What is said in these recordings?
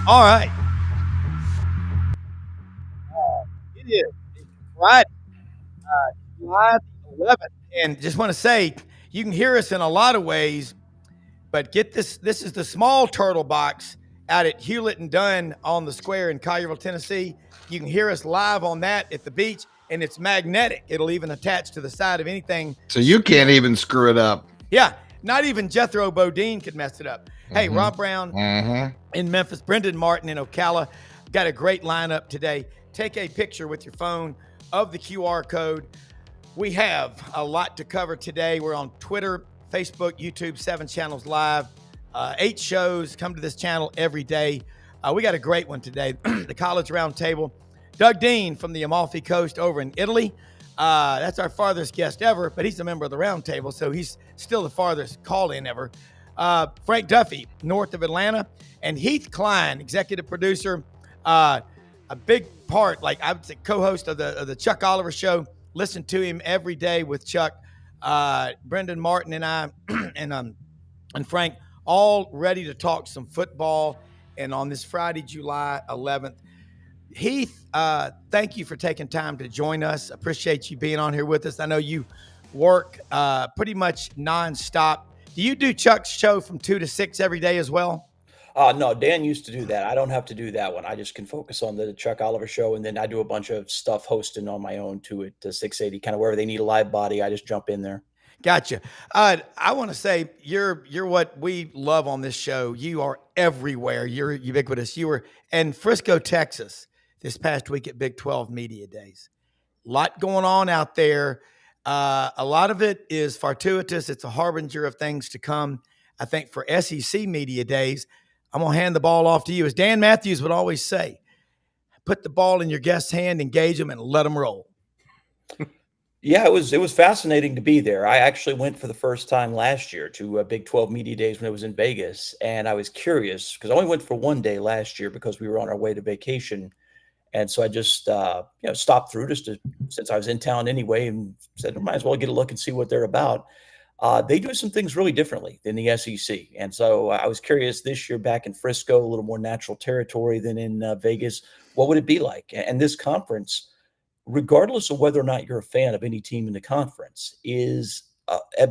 All right. It is Friday, July the 11th. And just want to say, you can hear us in a lot of ways, but get this. This is the small turtle box out at Hewlett and Dunn on the square in Collierville, Tennessee. You can hear us live on that at the beach, and it's magnetic. It'll even attach to the side of anything. So you can't even screw it up. Yeah, not even Jethro Bodine could mess it up. Hey, Rob Browne in Memphis, Brenden Martin in Ocala. Got a great lineup today. Take a picture with your phone of the QR code. We have a lot to cover today. We're on Twitter, Facebook, YouTube, 7 channels live, 8 shows. Come to this channel every day. We got a great one today. The College Roundtable. Doug Dean from the Amalfi Coast over in Italy. That's our farthest guest ever, but he's a member of the Roundtable, so he's still the farthest call-in ever. Frank Duffy, north of Atlanta, and Heath Cline, executive producer, a big part, like I would say, co-host of the Chuck Oliver Show. Listen to him every day with Chuck, Brenden Martin, and I, and Frank, all ready to talk some football. And on this Friday, July 11th, Heath, thank you for taking time to join us. Appreciate you being on here with us. I know you work pretty much nonstop. Do you do Chuck's show from 2 to 6 every day as well? No, Dan used to do that. I don't have to do that one. I just can focus on the Chuck Oliver Show, and then I do a bunch of stuff hosting on my own to 680, kind of wherever they need a live body. I just jump in there. Gotcha. I want to say you're what we love on this show. You are everywhere. You're ubiquitous. You were in Frisco, Texas this past week at Big 12 Media Days. A lot going on out there. A lot of it is fortuitous. It's a harbinger of things to come. I think for SEC Media Days, I'm going to hand the ball off to you. As Dan Matthews would always say, put the ball in your guest's hand, engage them, and let them roll. Yeah, it was fascinating to be there. I actually went for the first time last year to Big 12 Media Days when it was in Vegas, and I was curious because I only went for one day last year because we were on our way to vacation. And so I just stopped through since I was in town anyway and said, I might as well get a look and see what they're about. They do some things really differently than the SEC. And so I was curious this year back in Frisco, a little more natural territory than in Vegas. What would it be like? And this conference, regardless of whether or not you're a fan of any team in the conference, is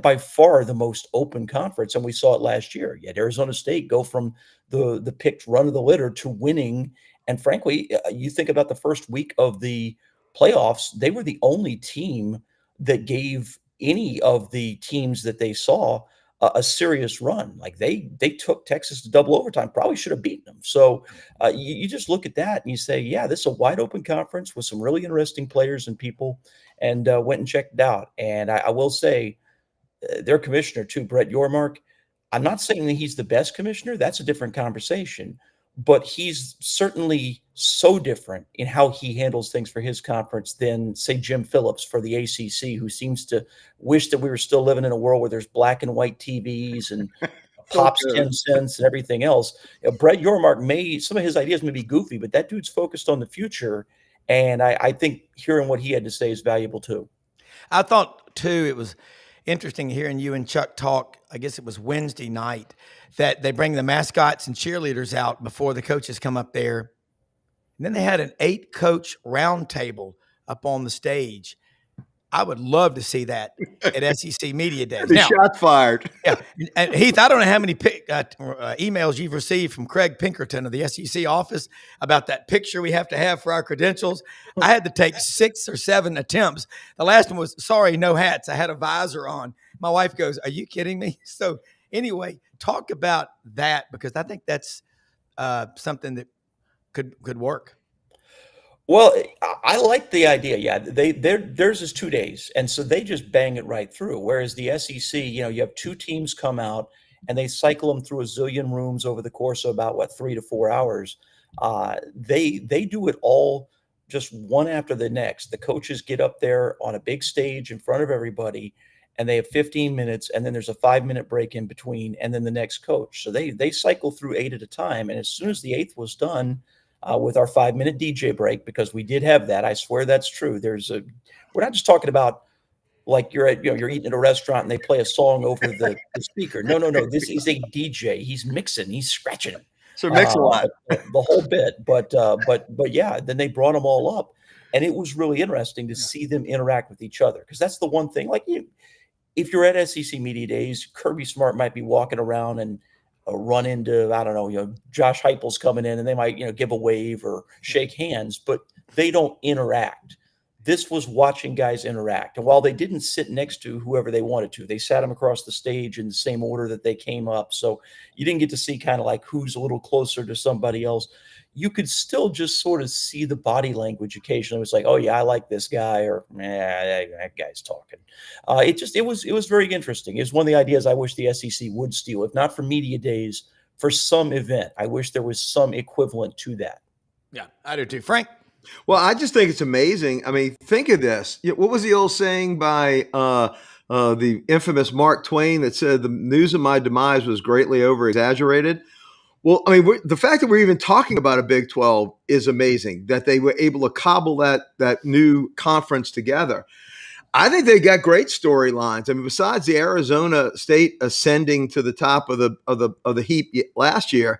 by far the most open conference. And we saw it last year. You had Arizona State go from the picked run of the litter to winning. And frankly, you think about the first week of the playoffs, they were the only team that gave any of the teams that they saw a serious run. Like they took Texas to double overtime, probably should have beaten them. So you just look at that and you say, yeah, this is a wide open conference with some really interesting players and people, and went and checked it out. And I will say their commissioner too, Brett Yormark, I'm not saying that he's the best commissioner. That's a different conversation. But he's certainly so different in how he handles things for his conference than, say, Jim Phillips for the ACC, who seems to wish that we were still living in a world where there's black and white TVs and pops 10 cents and everything else. Brett Yormark some of his ideas may be goofy, but that dude's focused on the future. And I think hearing what he had to say is valuable too. I thought, too, it was interesting hearing you and Chuck talk. I guess it was Wednesday night that they bring the mascots and cheerleaders out before the coaches come up there. And then they had an 8-coach roundtable up on the stage. I would love to see that at SEC Media Days. Now, shots fired. Yeah. And Heath, I don't know how many emails you've received from Craig Pinkerton of the SEC office about that picture we have to have for our credentials. I had to take 6 or 7 attempts. The last one was, sorry, no hats. I had a visor on. My wife goes, are you kidding me? So anyway, talk about that, because I think that's something that could work. Well, I like the idea. Yeah, theirs is 2 days, and so they just bang it right through. Whereas the SEC, you have 2 teams come out and they cycle them through a zillion rooms over the course of about 3 to 4 hours. They do it all just one after the next. The coaches get up there on a big stage in front of everybody, and they have 15 minutes, and then there's a 5-minute break in between, and then the next coach. So they cycle through 8 at a time, and as soon as the 8th was done, with our 5-minute DJ break, because we did have that. I swear that's true. We're not just talking about like you're eating at a restaurant and they play a song over the speaker. No. This is a DJ. He's mixing. He's scratching. So mix a lot. The whole bit. But yeah, then they brought them all up, and it was really interesting to see them interact with each other, because that's the one thing. Like, if you're at SEC Media Days, Kirby Smart might be walking around and run into, I don't know, Josh Heupel's coming in, and they might, give a wave or shake hands, but they don't interact. This was watching guys interact. And while they didn't sit next to whoever they wanted to, they sat them across the stage in the same order that they came up. So you didn't get to see kind of like who's a little closer to somebody else. You could still just sort of see the body language occasionally. It was like, oh yeah, I like this guy, or that guy's talking. It was very interesting. It's one of the ideas I wish the SEC would steal, if not for media days, for some event. I wish there was some equivalent to that. Yeah, I do too. Frank? Well, I just think it's amazing. I mean, think of this. What was the old saying by the infamous Mark Twain that said, the news of my demise was greatly over-exaggerated? Well, I mean, the fact that we're even talking about a Big 12 is amazing, that they were able to cobble that new conference together. I think they got great storylines. I mean, besides the Arizona State ascending to the top of the heap last year,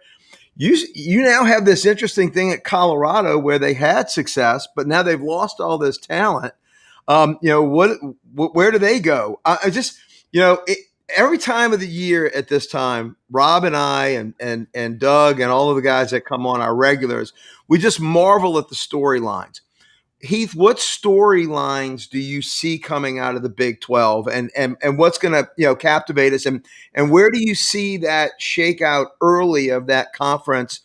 you now have this interesting thing at Colorado where they had success, but now they've lost all this talent. Where do they go? Every time of the year at this time, Rob and I and Doug and all of the guys that come on, our regulars, we just marvel at the storylines. Heath, what storylines do you see coming out of the Big 12, and what's going to captivate us, and where do you see that shakeout early of that conference?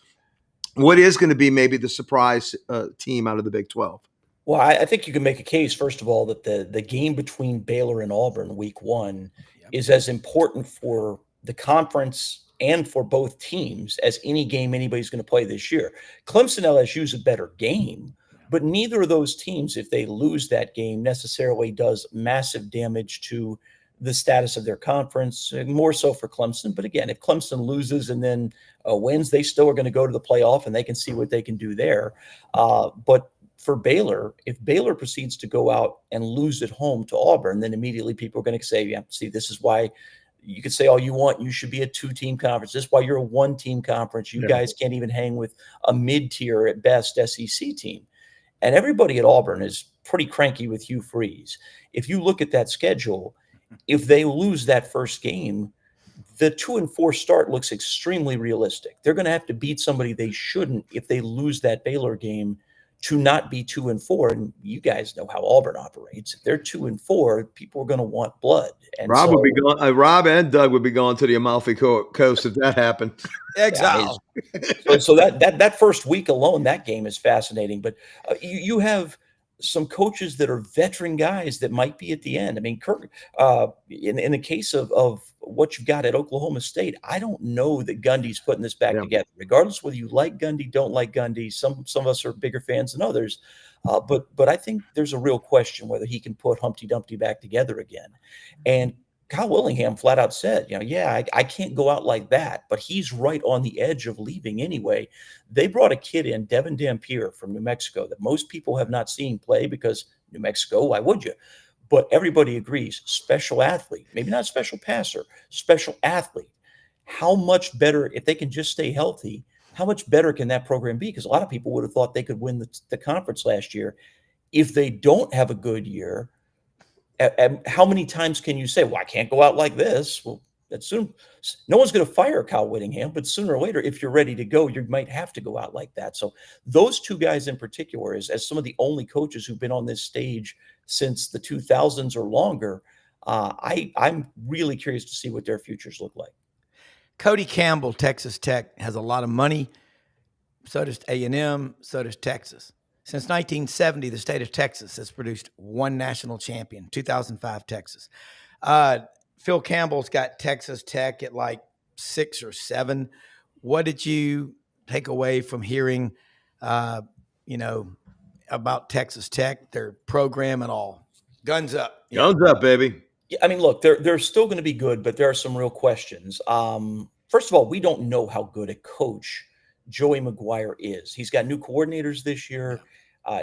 What is going to be maybe the surprise team out of the Big 12? Well, I think you can make a case, first of all, that the game between Baylor and Auburn week 1 is as important for the conference and for both teams as any game anybody's going to play this year. Clemson LSU is a better game, but neither of those teams, if they lose that game, necessarily does massive damage to the status of their conference, more so for Clemson. But again, if Clemson loses and then wins, they still are going to go to the playoff, and they can see what they can do there. But for Baylor, if Baylor proceeds to go out and lose at home to Auburn, then immediately people are going to say, yeah, see, this is why you could say all you want. You should be a 2-team conference. This is why you're a 1-team conference. You guys can't even hang with a mid-tier at best SEC team. And everybody at Auburn is pretty cranky with Hugh Freeze. If you look at that schedule, if they lose that first game, the 2-4 start looks extremely realistic. They're going to have to beat somebody they shouldn't if they lose that Baylor game to not be 2-4. And you guys know how Auburn operates. If they're 2-4, people are going to want blood. And Rob would be going. Rob and Doug would be going to the Amalfi Coast if that happened. Exile. So that first week alone, that game is fascinating. But you have some coaches that are veteran guys that might be at the end. I mean, Kirk, in the case of what you've got at Oklahoma State, I don't know that Gundy's putting this back together, regardless whether you like Gundy, don't like Gundy. Some of us are bigger fans than others. But I think there's a real question whether he can put Humpty Dumpty back together again. And Kyle Willingham flat out said, I can't go out like that, but he's right on the edge of leaving anyway. They brought a kid in, Devin Dampier from New Mexico, that most people have not seen play because New Mexico, why would you? But everybody agrees, special athlete, maybe not special passer, special athlete. How much better, if they can just stay healthy, how much better can that program be? Because a lot of people would have thought they could win the conference last year. If they don't have a good year, how many times can you say, well, I can't go out like this? Well, that's soon. No one's going to fire Kyle Whittingham, but sooner or later, if you're ready to go, you might have to go out like that. So those two guys in particular, as some of the only coaches who've been on this stage since the 2000s or longer, I'm really curious to see what their futures look like. Cody Campbell, Texas Tech, has a lot of money. So does A&M. So does Texas. Since 1970, the state of Texas has produced one national champion, 2005 Texas. Phil Campbell's got Texas Tech at like 6 or 7. What did you take away from hearing, about Texas Tech, their program and all? Guns up. Guns up, baby. Yeah, I mean, look, they're still going to be good, but there are some real questions. First of all, we don't know how good a coach Joey McGuire is. He's got new coordinators this year.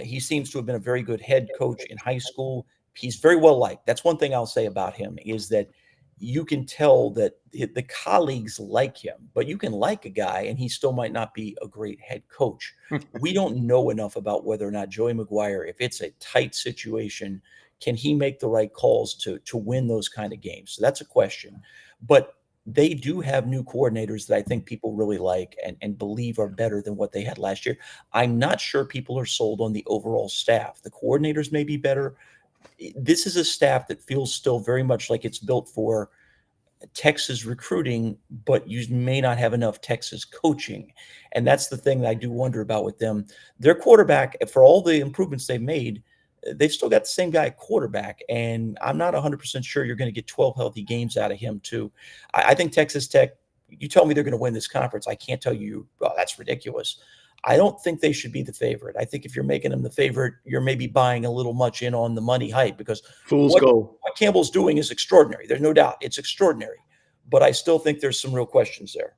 He seems to have been a very good head coach in high school. He's very well liked. That's one thing I'll say about him, is that you can tell that the colleagues like him, but you can like a guy and he still might not be a great head coach. We don't know enough about whether or not Joey McGuire, if it's a tight situation, can he make the right calls to win those kind of games? So that's a question. But they do have new coordinators that I think people really like and believe are better than what they had last year. I'm not sure people are sold on the overall staff. The coordinators may be better. This is a staff that feels still very much like it's built for Texas recruiting, but you may not have enough Texas coaching. And that's the thing that I do wonder about with them. Their quarterback, for all the improvements they've made, they've still got the same guy at quarterback. And I'm not 100% sure you're going to get 12 healthy games out of him, too. I think Texas Tech, you tell me they're going to win this conference. I can't tell you, oh, that's ridiculous. I don't think they should be the favorite. I think if you're making them the favorite, you're maybe buying a little much in on the money hype, because Fool's gold. What Campbell's doing is extraordinary. There's no doubt it's extraordinary, but I still think there's some real questions there.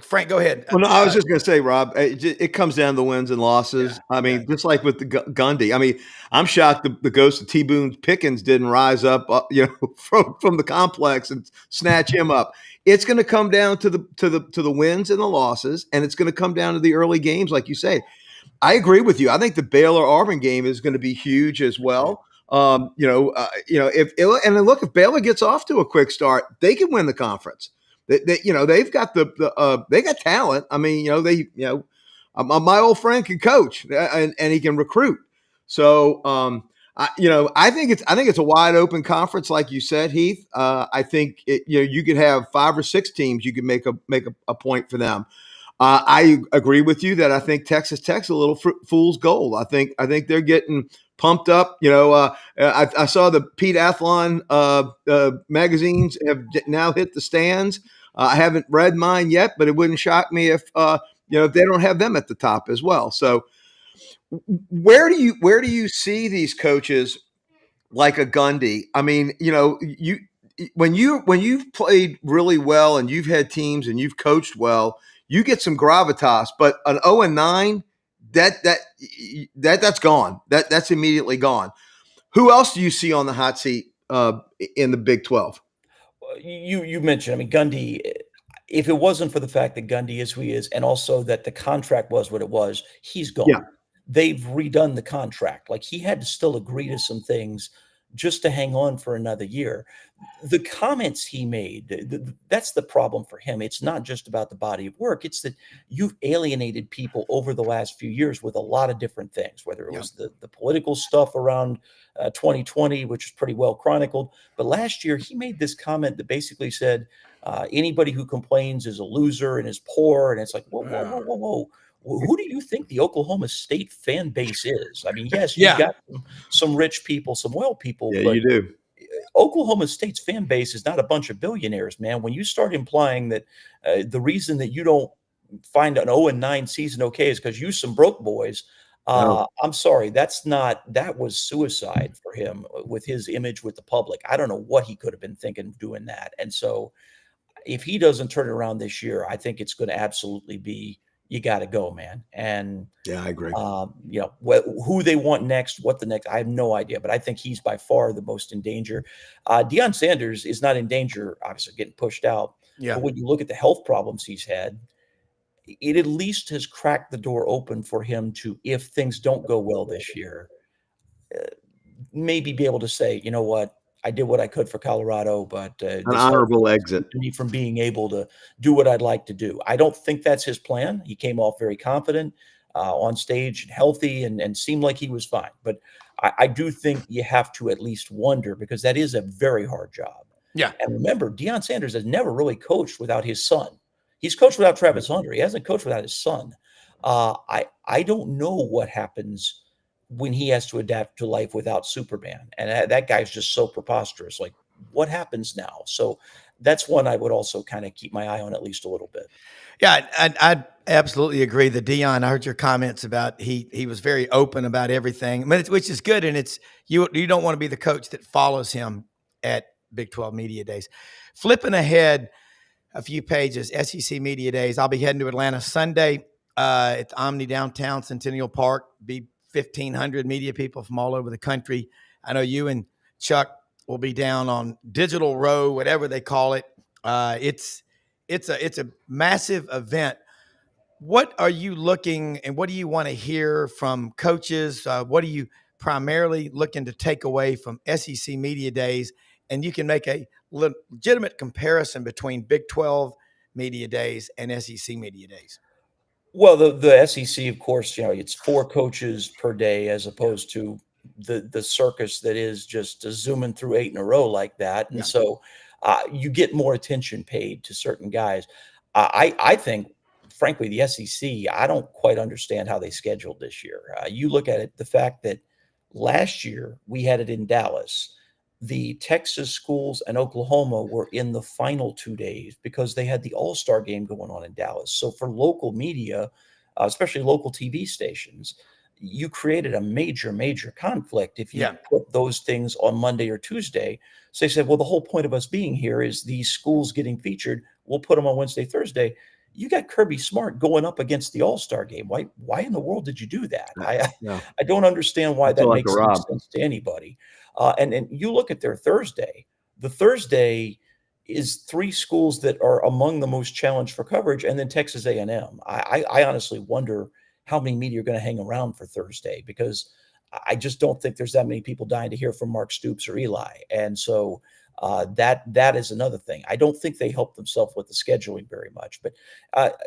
Frank, go ahead. Well, no, I was just going to say, Rob, it comes down to wins and losses. Yeah, I mean, just like with the Gundy. I mean, I'm shocked the ghost of T. Boone Pickens didn't rise up, from the complex and snatch him up. It's going to come down to the wins and the losses, and it's going to come down to the early games, like you say. I agree with you. I think the Baylor-Auburn game is going to be huge as well. If Baylor gets off to a quick start, they can win the conference. They've got they got talent. I mean, my old friend can coach and he can recruit. So, I think it's a wide open conference, like you said, Heath. I think you could have 5 or 6 teams. You could make a point for them. I agree with you that I think Texas Tech's a little fool's gold. I think they're getting pumped up. I saw the Pete Athlon magazines have now hit the stands. I haven't read mine yet, but it wouldn't shock me if if they don't have them at the top as well. So where do you see these coaches like a Gundy? I mean, when you've played really well and you've had teams and you've coached well, you get some gravitas. But an 0-9, that's gone. That's immediately gone. Who else do you see on the hot seat in the Big 12? You mentioned, I mean, Gundy, if it wasn't for the fact that Gundy is who he is, and also that the contract was what it was, he's gone. Yeah. They've redone the contract. Like, he had to still agree to some things just to hang on for another year. The comments he made, that's the problem for him. It's not just about the body of work. It's that you've alienated people over the last few years with a lot of different things, whether it was the political stuff around 2020, which is pretty well chronicled. But last year, he made this comment that basically said, anybody who complains is a loser and is poor. And it's like, whoa. Who do you think the Oklahoma State fan base is? I mean, yes, you've got some rich people, some well people. Yeah, but you do. Oklahoma State's fan base is not a bunch of billionaires, man. When you start implying that the reason that you don't find an 0-9 season okay is because you some broke boys, I'm sorry, that was suicide for him with his image with the public. I don't know what he could have been thinking of doing that. And so if he doesn't turn it around this year, I think it's going to absolutely be, you got to go, man. And yeah, I agree. Who they want next, what the next, I have no idea, but I think he's by far the most in danger. Deion Sanders is not in danger, obviously getting pushed out. Yeah. But when you look at the health problems he's had, it at least has cracked the door open for him to, if things don't go well this year, maybe be able to say, you know what, I did what I could for Colorado, but an honorable exit me from being able to do what I'd like to do. I don't think that's his plan. He came off very confident on stage and healthy and seemed like he was fine. But I do think you have to at least wonder, because that is a very hard job. Yeah. And remember, Deion Sanders has never really coached without his son. He's coached without Travis Hunter. He hasn't coached without his son. I don't know what happens when he has to adapt to life without Superman. And that guy's just so preposterous. Like, what happens now? So that's one I would also kind of keep my eye on at least a little bit. Yeah, I absolutely agree. The Deion, I heard your comments about he was very open about everything, which is good. And it's you don't want to be the coach that follows him at Big 12 Media Days. Flipping ahead a few pages, SEC Media Days. I'll be heading to Atlanta Sunday at the Omni downtown Centennial Park. Be 1,500 media people from all over the country. I know you and Chuck will be down on Digital Row, whatever they call it. It's a massive event. What are you looking and what do you want to hear from coaches? What are you primarily looking to take away from SEC Media Days? And you can make a legitimate comparison between Big 12 Media Days and SEC Media Days. Well, the SEC, of course, it's 4 coaches per day as opposed to the circus that is just zooming through 8 in a row like that. And so you get more attention paid to certain guys. I think, frankly, the SEC, I don't quite understand how they scheduled this year. You look at it, the fact that last year we had it in Dallas. The Texas schools and Oklahoma were in the final 2 days because they had the All-Star game going on in Dallas. So for local media, especially local TV stations, you created a major, major conflict if you put those things on Monday or Tuesday. So they said, well, the whole point of us being here is these schools getting featured. We'll put them on Wednesday, Thursday. You got Kirby Smart going up against the All-Star game. Why in the world did you do that? I don't understand why that makes any sense to anybody. And you look at their Thursday. The Thursday is 3 schools that are among the most challenged for coverage, and then Texas A&M. I honestly wonder how many media are going to hang around for Thursday, because I just don't think there's that many people dying to hear from Mark Stoops or Eli. And so that is another thing. I don't think they help themselves with the scheduling very much. But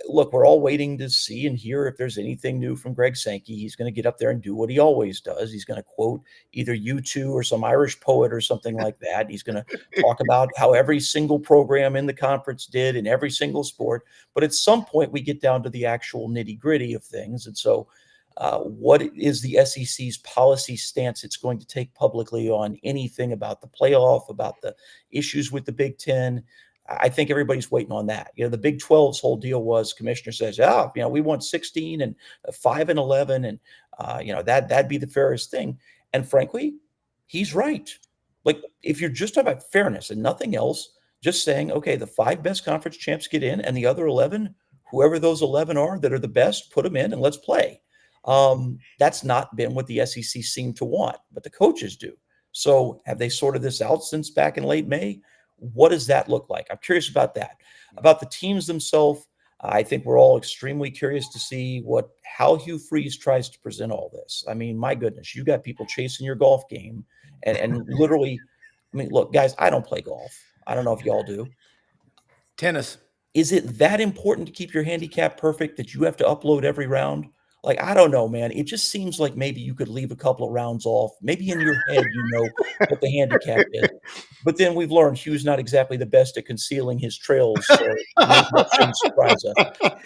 look, we're all waiting to see and hear if there's anything new from Greg Sankey. He's going to get up there and do what he always does. He's going to quote either U2 or some Irish poet or something like that. He's going to talk about how every single program in the conference did in every single sport. But at some point, we get down to the actual nitty-gritty of things. And so what is the SEC's policy stance it's going to take publicly on anything about the playoff, about the issues with the Big Ten? I think everybody's waiting on that. The Big 12's whole deal was commissioner says, we want 16 and 5 and 11, and that'd be the fairest thing. And frankly, he's right. Like, if you're just talking about fairness and nothing else, just saying, okay, the 5 best conference champs get in, and the other 11, whoever those 11 are that are the best, put them in and let's play. That's not been what the SEC seemed to want, but the coaches do. So have they sorted this out since back in late May? What does that look like? I'm curious about that. About the teams themselves, I think we're all extremely curious to see how Hugh Freeze tries to present all this. I mean, my goodness, you got people chasing your golf game and literally, look, guys, I don't play golf. I don't know if y'all do. Tennis. Is it that important to keep your handicap perfect that you have to upload every round? Like, I don't know, man. It just seems like maybe you could leave a couple of rounds off. Maybe in your head, what the handicap is. But then we've learned Hugh's not exactly the best at concealing his trails. So maybe that shouldn't surprise us.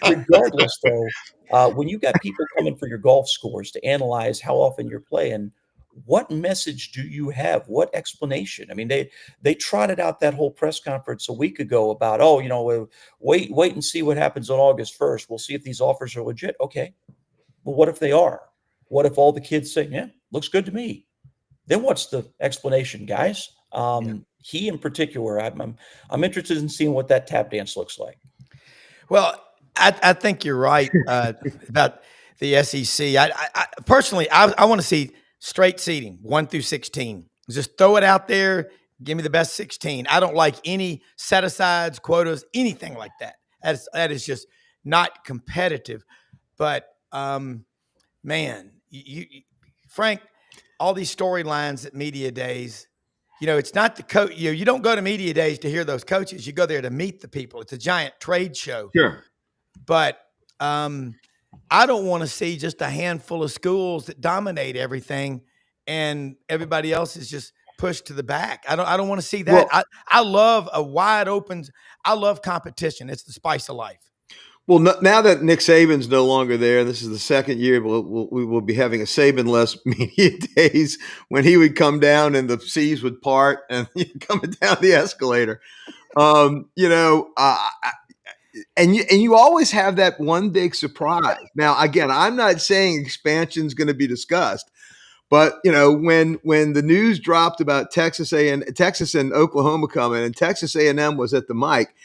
Regardless, though, when you got people coming for your golf scores to analyze how often you're playing, what message do you have? What explanation? I mean, they trotted out that whole press conference a week ago about, wait and see what happens on August 1st. We'll see if these offers are legit. Okay. Well, what if they are? What if all the kids say, yeah, looks good to me? Then what's the explanation, guys? He in particular, I'm interested in seeing what that tap dance looks like. Well, I think you're right about the SEC. I personally, I want to see straight seeding, 1 through 16. Just throw it out there. Give me the best 16. I don't like any set-asides, quotas, anything like that. That is just not competitive. But man, Frank, all these storylines at media days, it's not the coach. You don't go to media days to hear those coaches. You go there to meet the people. It's a giant trade show. Sure. But I don't want to see just a handful of schools that dominate everything and everybody else is just pushed to the back. I don't want to see that. Well, I love a wide open. I love competition. It's the spice of life. Well, now that Nick Saban's no longer there, this is the second year we will be having a Saban-less media days when he would come down and the seas would part and coming down the escalator. And you always have that one big surprise. Now, again, I'm not saying expansion is going to be discussed, but when the news dropped about Texas and Oklahoma coming, and Texas A&M was at the mic,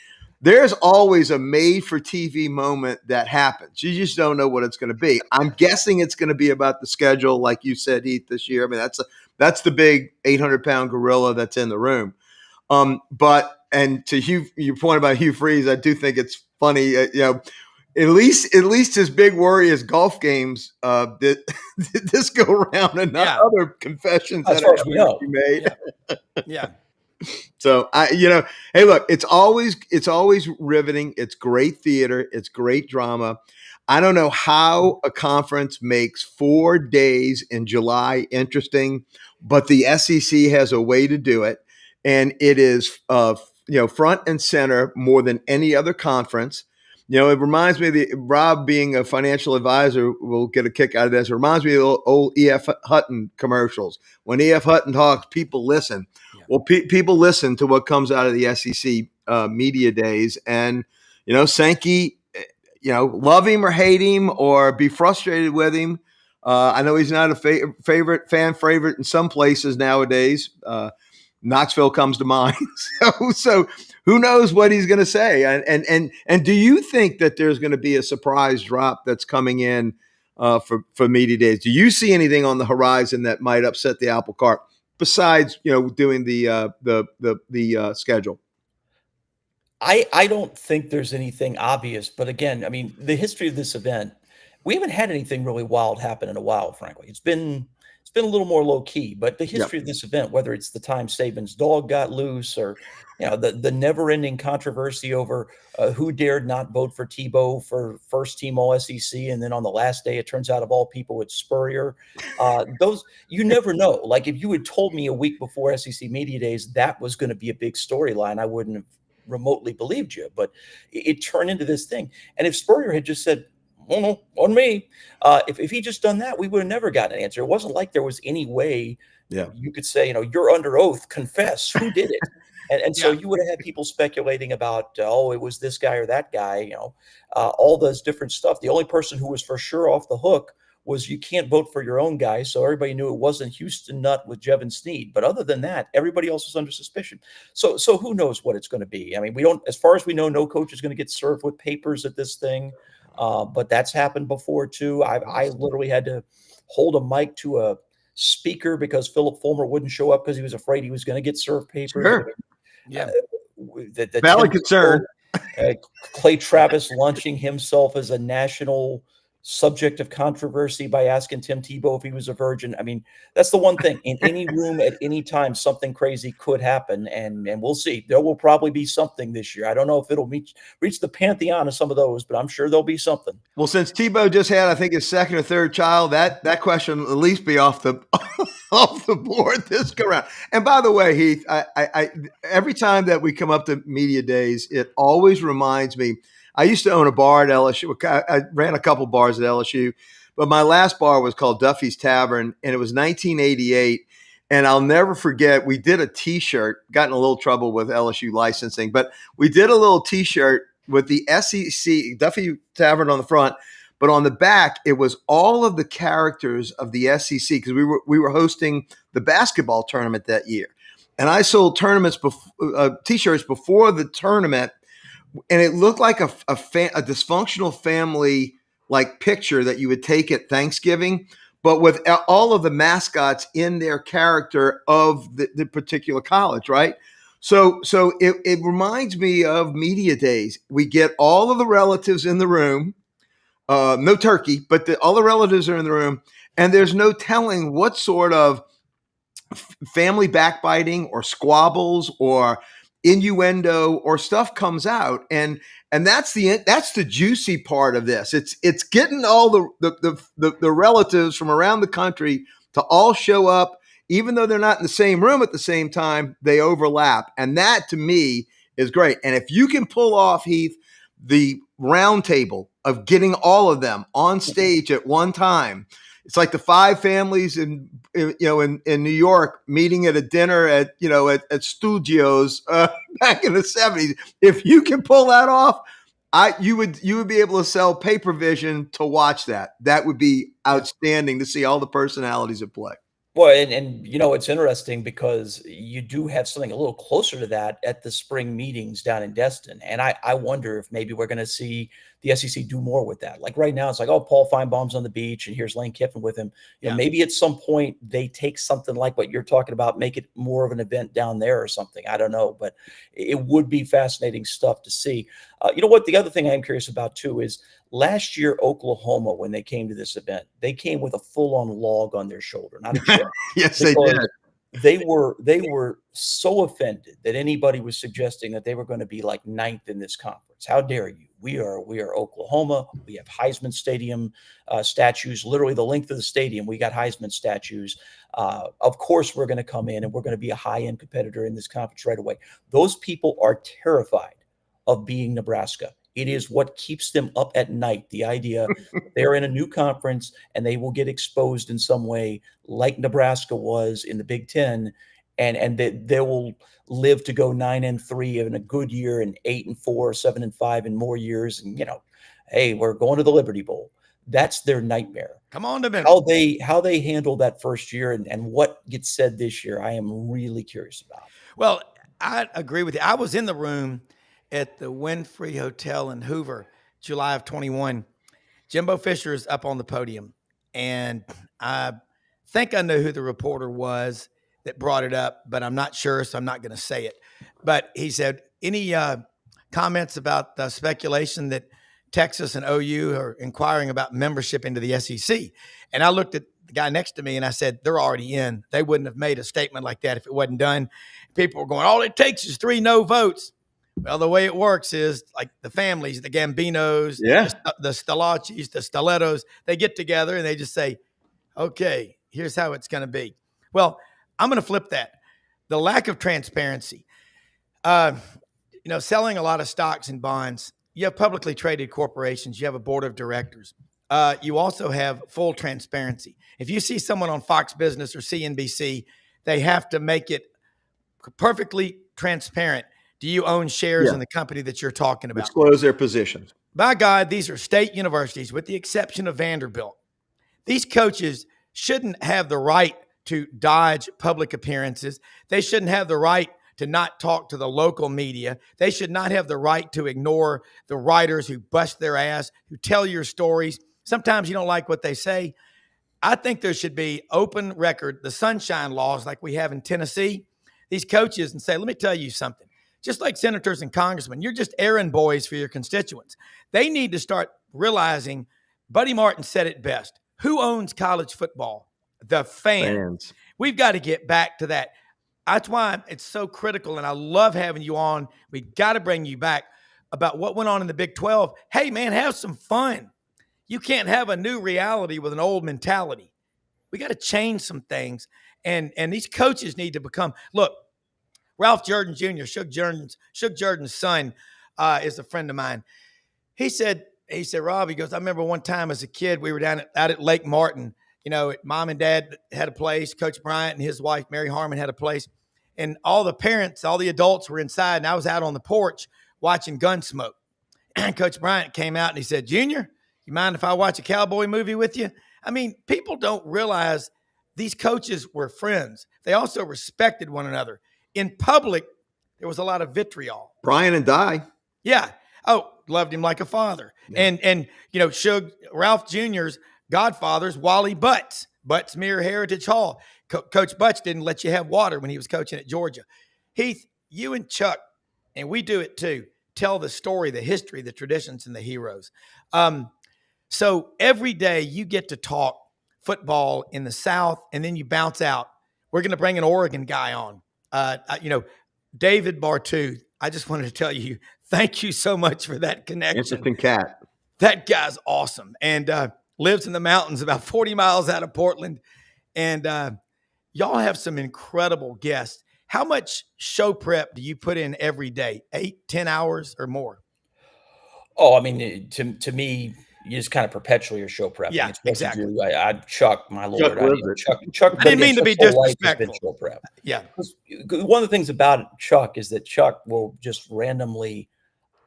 there's always a made-for-TV moment that happens. You just don't know what it's going to be. I'm guessing it's going to be about the schedule, like you said, Heath, this year. I mean, that's the big 800-pound gorilla that's in the room. And to your point about Hugh Freeze, I do think it's funny. At least his big worry is golf games. Did this go around and not other confessions as that far as we know. he made? Yeah. So hey, look, it's always riveting. It's great theater. It's great drama. I don't know how a conference makes 4 days in July interesting, but the SEC has a way to do it, and it is front and center more than any other conference. It reminds me of Rob being a financial advisor will get a kick out of this. It reminds me of the old E.F. Hutton commercials. When E.F. Hutton talks, people listen. Yeah. Well, people listen to what comes out of the SEC media days. And, Sankey, love him or hate him or be frustrated with him. I know he's not a fan favorite in some places nowadays. Knoxville comes to mind. So who knows what he's going to say? And do you think that there's going to be a surprise drop that's coming in for media days? Do you see anything on the horizon that might upset the apple cart besides doing the schedule? I don't think there's anything obvious, but again, I mean, the history of this event, we haven't had anything really wild happen in a while. Frankly, it's been a little more low key, but the history of this event, whether it's the time Saban's dog got loose or, the never ending controversy over who dared not vote for Tebow for first team all SEC. And then on the last day, it turns out of all people, it's Spurrier. Those, you never know. Like if you had told me a week before SEC media days, that was going to be a big storyline, I wouldn't have remotely believed you, but it turned into this thing. And if Spurrier had just said, "Oh, no, on me," if he just done that, we would have never gotten an answer. It wasn't like there was any way you could say, you're under oath, confess who did it. And so you would have had people speculating about, it was this guy or that guy, all those different stuff. The only person who was for sure off the hook was you can't vote for your own guy. So everybody knew it wasn't Houston Nutt with Jevin Sneed. But other than that, everybody else was under suspicion. So who knows what it's going to be? I mean, we don't, as far as we know, no coach is going to get served with papers at this thing. But that's happened before too. I literally had to hold a mic to a speaker because Philip Fulmer wouldn't show up because he was afraid he was going to get served papers. Sure. Yeah. The valid concern. Clay Travis launching himself as a national subject of controversy by asking Tim Tebow if he was a virgin. I mean, that's the one thing. In any room at any time, something crazy could happen, and we'll see. There will probably be something this year. I don't know if it'll reach the pantheon of some of those, but I'm sure there'll be something. Well, since Tebow just had, I think, his second or third child, that question will at least be off the off the board this go around. And by the way, Heath, I every time that we come up to media days, it always reminds me. I used to own a bar at LSU. I ran a couple bars at LSU, but my last bar was called Duffy's Tavern, and it was 1988. And I'll never forget, we did a T-shirt, got in a little trouble with LSU licensing, but we did a little T-shirt with the SEC, Duffy Tavern on the front, but on the back, it was all of the characters of the SEC because we were hosting the basketball tournament that year. And I sold T-shirts before the tournament. And it looked like a dysfunctional family like picture that you would take at Thanksgiving, but with all of the mascots in their character of the particular college, right? So it reminds me of media days. We get all of the relatives in the room, no turkey, but all the relatives are in the room, and there's no telling what sort of family backbiting or squabbles or innuendo or stuff comes out, and that's the juicy part of this. It's getting all the relatives from around the country to all show up, even though they're not in the same room at the same time. They overlap, and that to me is great. And if you can pull off, Heath, the round table of getting all of them on stage at one time. It's like the five families in New York meeting at a dinner at studios back in the 70s. If you can pull that off, you would be able to sell pay-per-vision to watch that. That would be outstanding to see all the personalities at play. Well, and it's interesting because you do have something a little closer to that at the spring meetings down in Destin. And I wonder if maybe we're going to see the SEC do more with that. Like right now, it's like, oh, Paul Feinbaum's on the beach and here's Lane Kiffin with him. Yeah. Maybe at some point they take something like what you're talking about, make it more of an event down there or something. I don't know, but it would be fascinating stuff to see. You know what? The other thing I am curious about too is last year, Oklahoma, when they came to this event, they came with a full-on log on their shoulder, not a chip. Yes, they did. They were so offended that anybody was suggesting that they were going to be like ninth in this conference. How dare you? We are Oklahoma. We have Heisman Stadium statues, literally the length of the stadium. We got Heisman statues. Of course, we're going to come in and we're going to be a high-end competitor in this conference right away. Those people are terrified of being Nebraska. It is what keeps them up at night. The idea they're in a new conference and they will get exposed in some way like Nebraska was in the Big Ten, and they will live to go 9-3 in a good year and 8-4, 7-5 in more years. And, hey, we're going to the Liberty Bowl. That's their nightmare. Come on to me. How they handle that first year and what gets said this year, I am really curious about. Well, I agree with you. I was in the room at the Winfrey Hotel in Hoover, July of 21. Jimbo Fisher is up on the podium, and I think I know who the reporter was that brought it up, but I'm not sure, so I'm not going to say it. But he said, any comments about the speculation that Texas and OU are inquiring about membership into the SEC? And I looked at the guy next to me, and I said, they're already in. They wouldn't have made a statement like that if it wasn't done. People were going, all it takes is 3 no votes. Well, the way it works is like the families, the Gambinos, the Stellacis, the Stilettos, they get together and they just say, okay, here's how it's going to be. Well, I'm going to flip that. The lack of transparency, selling a lot of stocks and bonds. You have publicly traded corporations. You have a board of directors. You also have full transparency. If you see someone on Fox Business or CNBC, they have to make it perfectly transparent. Do you own shares in the company that you're talking about? Disclose their positions. By God, these are state universities, with the exception of Vanderbilt. These coaches shouldn't have the right to dodge public appearances. They shouldn't have the right to not talk to the local media. They should not have the right to ignore the writers who bust their ass, who tell your stories. Sometimes you don't like what they say. I think there should be open record, the sunshine laws like we have in Tennessee. These coaches and say, let me tell you something. Just like senators and congressmen, you're just errand boys for your constituents. They need to start realizing, Buddy Martin said it best, who owns college football? The fans. We've got to get back to that. That's why it's so critical, and I love having you on. We got to bring you back about what went on in the Big 12. Hey, man, have some fun. You can't have a new reality with an old mentality. We got to change some things, and these coaches need to become – look, Ralph Jordan Jr., Shug Jordan's son, is a friend of mine. He said, Rob, he goes, I remember one time as a kid, we were out at Lake Martin. Mom and dad had a place. Coach Bryant and his wife, Mary Harmon, had a place. And all the parents, all the adults were inside, and I was out on the porch watching Gunsmoke. And Coach Bryant came out and he said, Junior, you mind if I watch a cowboy movie with you? I mean, people don't realize these coaches were friends. They also respected one another. In public, there was a lot of vitriol. Brian and Di. Yeah. Oh, loved him like a father. Yeah. And Ralph Jr.'s godfather's Wally Butts, Butts-Mehre Heritage Hall. Coach Butts didn't let you have water when he was coaching at Georgia. Heath, you and Chuck, and we do it too, tell the story, the history, the traditions, and the heroes. So every day you get to talk football in the South, and then you bounce out. We're going to bring an Oregon guy on. David Bartoo, I just wanted to tell you, thank you so much for that connection. Interesting cat. That guy's awesome. And lives in the mountains about 40 miles out of Portland. And y'all have some incredible guests. How much show prep do you put in every day? 8-10 hours or more? Oh, I mean, to me, you just kind of perpetually your show prep. Yeah, exactly. Chuck, my Lord. Chuck. I didn't mean to be disrespectful. Show prep. Yeah. One of the things about Chuck is that Chuck will just randomly,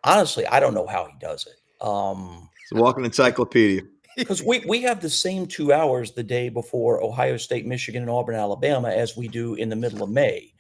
honestly, I don't know how he does it. It's a walking encyclopedia. Because we have the same 2 hours the day before Ohio State, Michigan, and Auburn, Alabama as we do in the middle of May.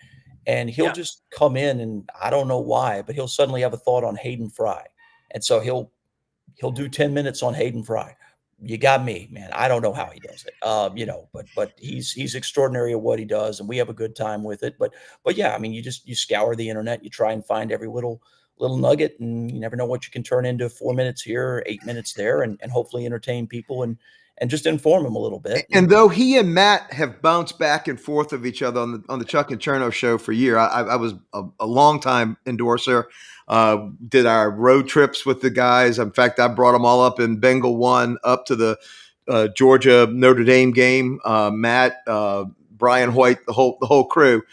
And he'll just come in, and I don't know why, but he'll suddenly have a thought on Hayden Fry. And so he'll do 10 minutes on Hayden Fry. You got me, man. I don't know how he does it. But he's extraordinary at what he does, and we have a good time with it. But yeah, I mean, you scour the internet, you try and find every little nugget, and you never know what you can turn into 4 minutes here, 8 minutes there, and hopefully entertain people and just inform them a little bit. And though he and Matt have bounced back and forth of each other on the Chuck and Cherno show for a year, I was a long time endorser. Did our road trips with the guys. In fact, I brought them all up in Bengal 1 up to the Georgia Notre Dame game. Matt, Brian Hoyt, the whole crew,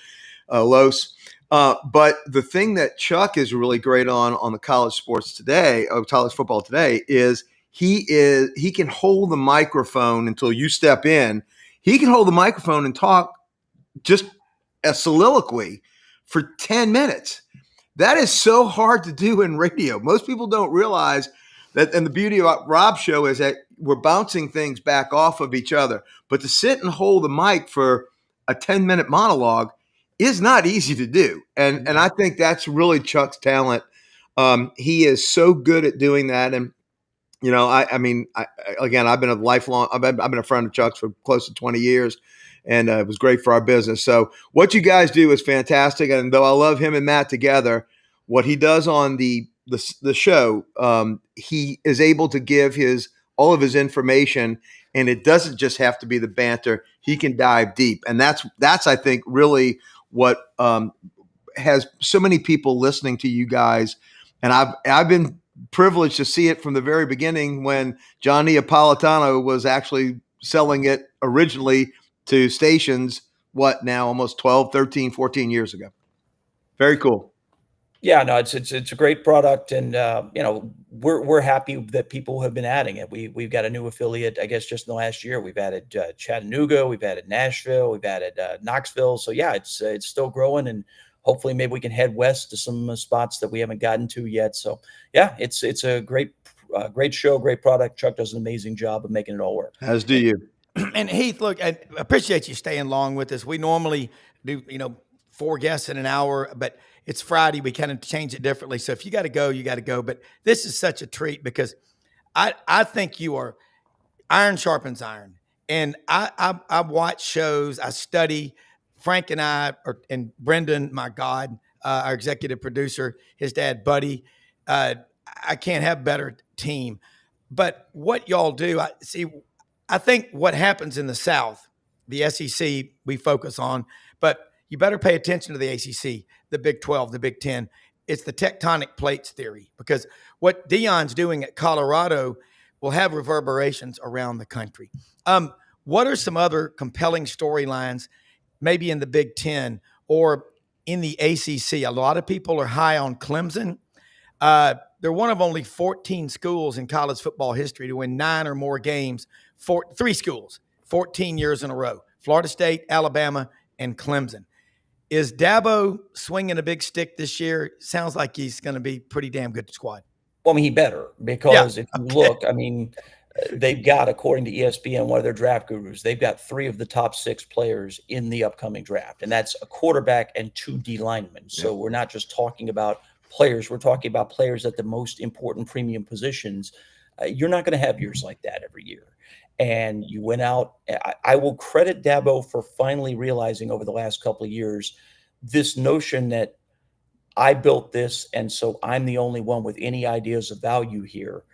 Los. But the thing that Chuck is really great on the college sports today, college football today, is he can hold the microphone until you step in. He can hold the microphone and talk just a soliloquy for 10 minutes. That is so hard to do in radio. Most people don't realize that. And the beauty of Rob's show is that we're bouncing things back off of each other. But to sit and hold the mic for a 10-minute monologue is not easy to do. And I think that's really Chuck's talent. He is so good at doing that. And I mean, I've been I've been a friend of Chuck's for close to 20 years, and it was great for our business. So what you guys do is fantastic. And though I love him and Matt together, what he does on the show, he is able to give all of his information, and it doesn't just have to be the banter. He can dive deep. And that's I think really what has so many people listening to you guys. And I've been privileged to see it from the very beginning when John Neapolitano was actually selling it originally to stations, almost 12, 13, 14 years ago. Very cool. Yeah, no, it's a great product, and we're happy that people have been adding it. We've got a new affiliate, I guess, just in the last year. We've added Chattanooga, we've added Nashville, we've added Knoxville. So yeah, it's still growing, and hopefully maybe we can head west to some spots that we haven't gotten to yet. So yeah, it's a great show, great product. Chuck does an amazing job of making it all work. As do you. And Heath, look, I appreciate you staying long with us. We normally do, 4 guests in an hour, but it's Friday. We kind of change it differently. So if you got to go, you got to go. But this is such a treat because I think you are iron sharpens iron. And I watch shows, I study. Frank and and Brenden, my God, our executive producer, his dad, Buddy. I can't have a better team. But what y'all do, I think what happens in the South, the SEC, we focus on, but you better pay attention to the ACC, the Big 12, the Big 10. It's the tectonic plates theory, because what Deion's doing at Colorado will have reverberations around the country. What are some other compelling storylines, maybe in the Big 10 or in the ACC? A lot of people are high on Clemson. They're one of only 14 schools in college football history to win 9 or more games. 3 schools, 14 years in a row: Florida State, Alabama, and Clemson. Is Dabo swinging a big stick this year? Sounds like he's going to be pretty damn good squad. Well, I mean, he better, because if you look, I mean, they've got, according to ESPN, one of their draft gurus, they've got 3 of the top 6 players in the upcoming draft, and that's a quarterback and 2 D linemen. So we're not just talking about players; we're talking about players at the most important premium positions. You're not going to have years like that every year. And you went out. I will credit Dabo for finally realizing over the last couple of years this notion that I built this, and so I'm the only one with any ideas of value here.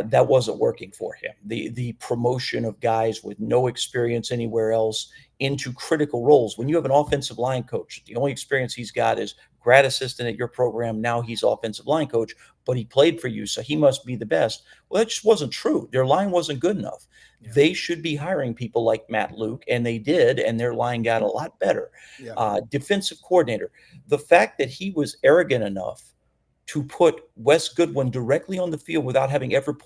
That wasn't working for him. The promotion of guys with no experience anywhere else into critical roles. When you have an offensive line coach, the only experience he's got is grad assistant at your program. Now he's offensive line coach, but he played for you, so he must be the best. Well, that just wasn't true. Their line wasn't good enough. Yeah. They should be hiring people like Matt Luke, and they did, and their line got a lot better. Yeah. Defensive coordinator. The fact that he was arrogant enough to put Wes Goodwin directly on the field without having ever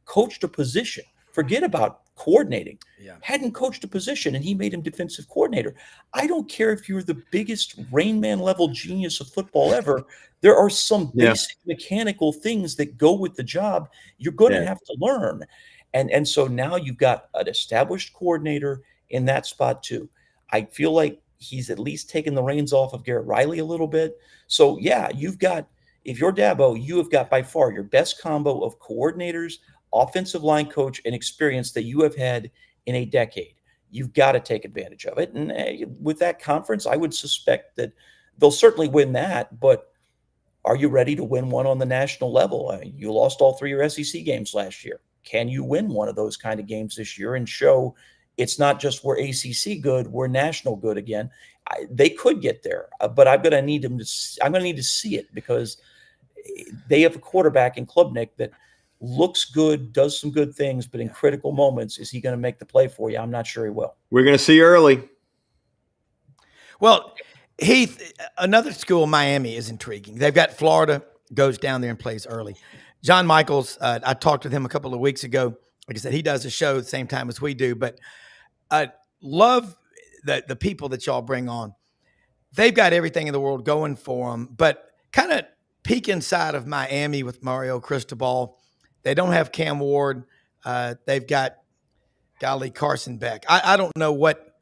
coached a position Forget about coordinating. Yeah. Hadn't coached a position, and he made him defensive coordinator. I don't care if you're the biggest Rain Man level genius of football ever. There are some basic mechanical things that go with the job you're going to have to learn. And so now you've got an established coordinator in that spot too. I feel like he's at least taken the reins off of Garrett Riley a little bit. So yeah, if you're Dabo, you have got by far your best combo of coordinators, offensive line coach, and experience that you have had in a decade. You've got to take advantage of it. And with that conference, I would suspect that they'll certainly win that, but are you ready to win one on the national level? You lost all 3 of your SEC games last year. Can you win one of those kind of games this year and show it's not just we're ACC good, we're national good again? They could get there, but I'm going to need to see it, because they have a quarterback in Klubnik that looks good, does some good things, but in critical moments, is he going to make the play for you? I'm not sure he will. We're going to see early. Well, Heath, another school, Miami, is intriguing. They've got Florida, goes down there and plays early. John Michaels, I talked with him a couple of weeks ago. Like I said, he does a show at the same time as we do, but I love the people that y'all bring on. They've got everything in the world going for them, but kind of peek inside of Miami with Mario Cristobal. They don't have Cam Ward. They've got Carson Beck. I don't know what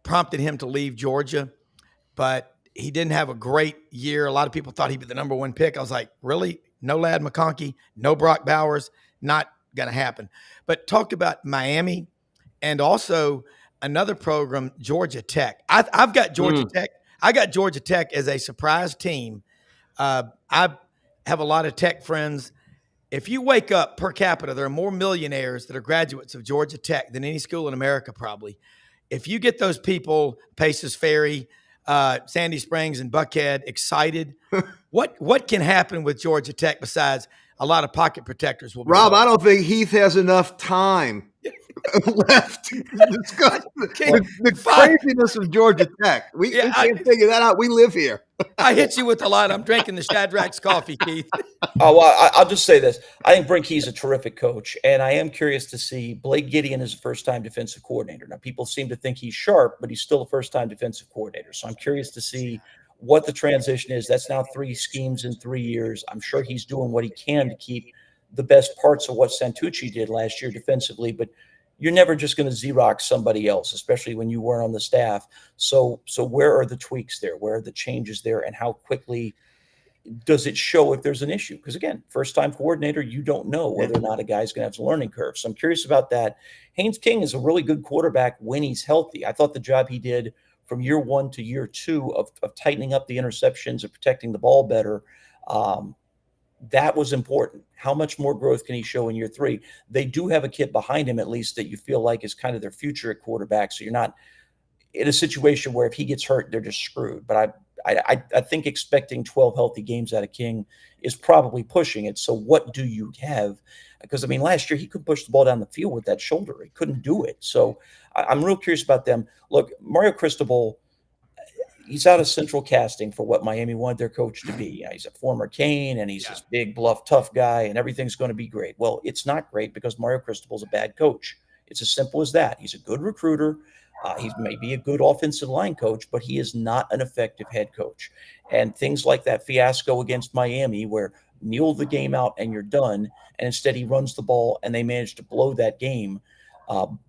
prompted him to leave Georgia, but he didn't have a great year. A lot of people thought he'd be the number 1 pick. I was like, really? No Lad McConkey, no Brock Bowers, not going to happen. But talk about Miami and also another program, Georgia Tech. I've got Georgia Tech. I got Georgia Tech as a surprise team. I have a lot of Tech friends. If you wake up per capita, there are more millionaires that are graduates of Georgia Tech than any school in America, probably. If you get those people, Paces Ferry, Sandy Springs, and Buckhead excited, what can happen with Georgia Tech besides a lot of pocket protectors? Rob, I don't think Heath has enough time left to discuss the craziness of Georgia Tech. We can't figure that out. We live here. I hit you with a lot. I'm drinking the Shadrack's coffee, Keith. Oh, well, I'll just say this. I think Brink Key's a terrific coach, and I am curious to see Blake Gideon as a first-time defensive coordinator. Now, people seem to think he's sharp, but he's still a first-time defensive coordinator. So I'm curious to see what the transition is. That's now 3 schemes in 3 years. I'm sure he's doing what he can to keep the best parts of what Santucci did last year defensively, but you're never just going to Xerox somebody else, especially when you weren't on the staff. So where are the tweaks there? Where are the changes there? And how quickly does it show if there's an issue? Because again, first-time coordinator, you don't know whether or not a guy's going to have a learning curve. So I'm curious about that. Haynes King is a really good quarterback when he's healthy. I thought the job he did from year 1 to year 2 of tightening up the interceptions and protecting the ball better, that was important. How much more growth can he show in year 3? They do have a kid behind him, at least, that you feel like is kind of their future at quarterback. So you're not in a situation where if he gets hurt, they're just screwed. But I think expecting 12 healthy games out of King is probably pushing it. So what do you have? Because, I mean, last year he could push the ball down the field with that shoulder. He couldn't do it. So I'm real curious about them. Look, Mario Cristobal, he's out of central casting for what Miami wanted their coach to be. He's a former Cane, and he's this big, bluff, tough guy, and everything's going to be great. Well, it's not great because Mario Cristobal's a bad coach. It's as simple as that. He's a good recruiter. He may be a good offensive line coach, but he is not an effective head coach. And things like that fiasco against Miami where kneel the game out and you're done, and instead he runs the ball and they manage to blow that game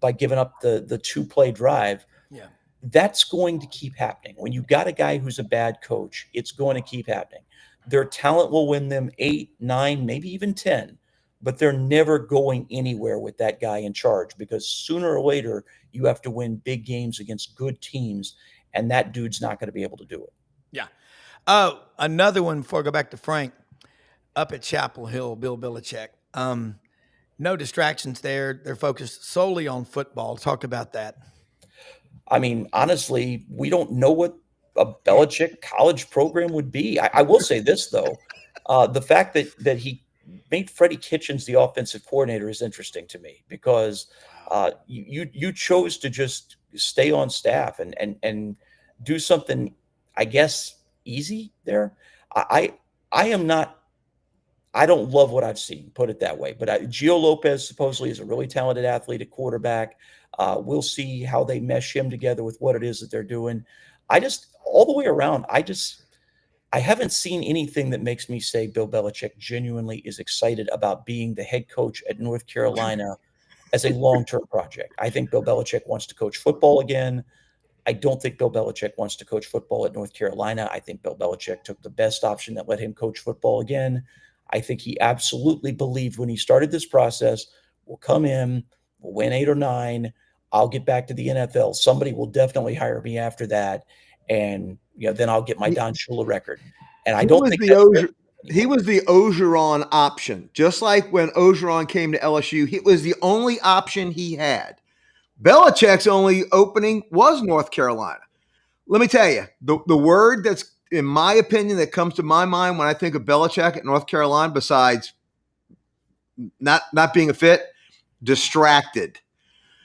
by giving up the 2-play drive. Yeah. That's going to keep happening. When you've got a guy who's a bad coach, it's going to keep happening. Their talent will win them 8, 9, maybe even 10, but they're never going anywhere with that guy in charge because sooner or later you have to win big games against good teams, and that dude's not going to be able to do it. Yeah. Another one before I go back to Frank, up at Chapel Hill, Bill Belichick. No distractions there. They're focused solely on football. Talk about that. I mean, honestly, we don't know what a Belichick college program would be. I will say this, though. The fact that he made Freddie Kitchens the offensive coordinator is interesting to me because you chose to just stay on staff and do something, I guess, easy there. I am not I don't love what I've seen, put it that way. But Gio Lopez supposedly is a really talented athlete at quarterback. We'll see how they mesh him together with what it is that they're doing. All the way around, I haven't seen anything that makes me say Bill Belichick genuinely is excited about being the head coach at North Carolina as a long-term project. I think Bill Belichick wants to coach football again. I don't think Bill Belichick wants to coach football at North Carolina. I think Bill Belichick took the best option that let him coach football again. I think he absolutely believed when he started this process, we'll come in, we'll win 8 or 9. I'll get back to the NFL. Somebody will definitely hire me after that. And then I'll get my Don Shula record. And I don't think he was the Ogeron option. Just like when Ogeron came to LSU, it was the only option he had. Belichick's only opening was North Carolina. Let me tell you, the word that's, in my opinion, that comes to my mind when I think of Belichick at North Carolina, besides not being a fit, distracted.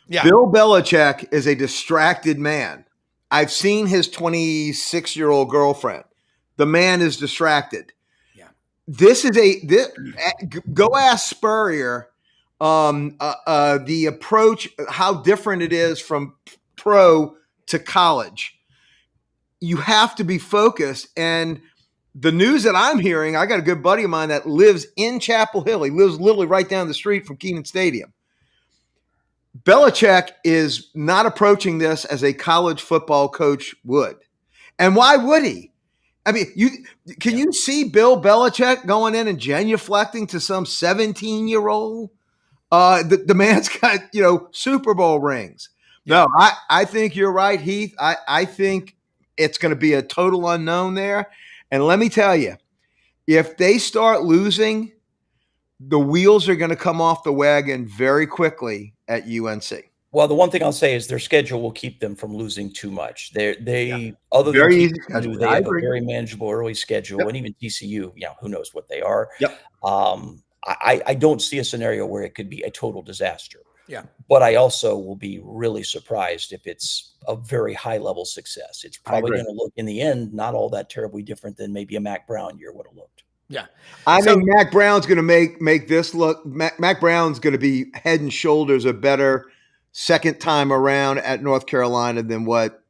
Yeah. Bill Belichick is a distracted man. I've seen his 26-year-old girlfriend. The man is distracted. Yeah. Go ask Spurrier the approach, how different it is from pro to college. You have to be focused. And the news that I'm hearing, I got a good buddy of mine that lives in Chapel Hill. He lives literally right down the street from Kenan Stadium. Belichick is not approaching this as a college football coach would. And why would he? I mean, you see Bill Belichick going in and genuflecting to some 17-year-old? The man's got, Super Bowl rings. No, I think you're right, Heath. I think it's going to be a total unknown there. And let me tell you, if they start losing, the wheels are going to come off the wagon very quickly at UNC. Well, the one thing I'll say is their schedule will keep them from losing too much. Other than very easy schedule, they have a very manageable early schedule, and even TCU, who knows what they are. Yep. I don't see a scenario where it could be a total disaster. Yeah. But I also will be really surprised if it's a very high level success. It's probably going to look, in the end, not all that terribly different than maybe a Mac Brown year would have looked. Yeah. I think Mac Brown's going to make this look. Mac Brown's going to be head and shoulders a better second time around at North Carolina than what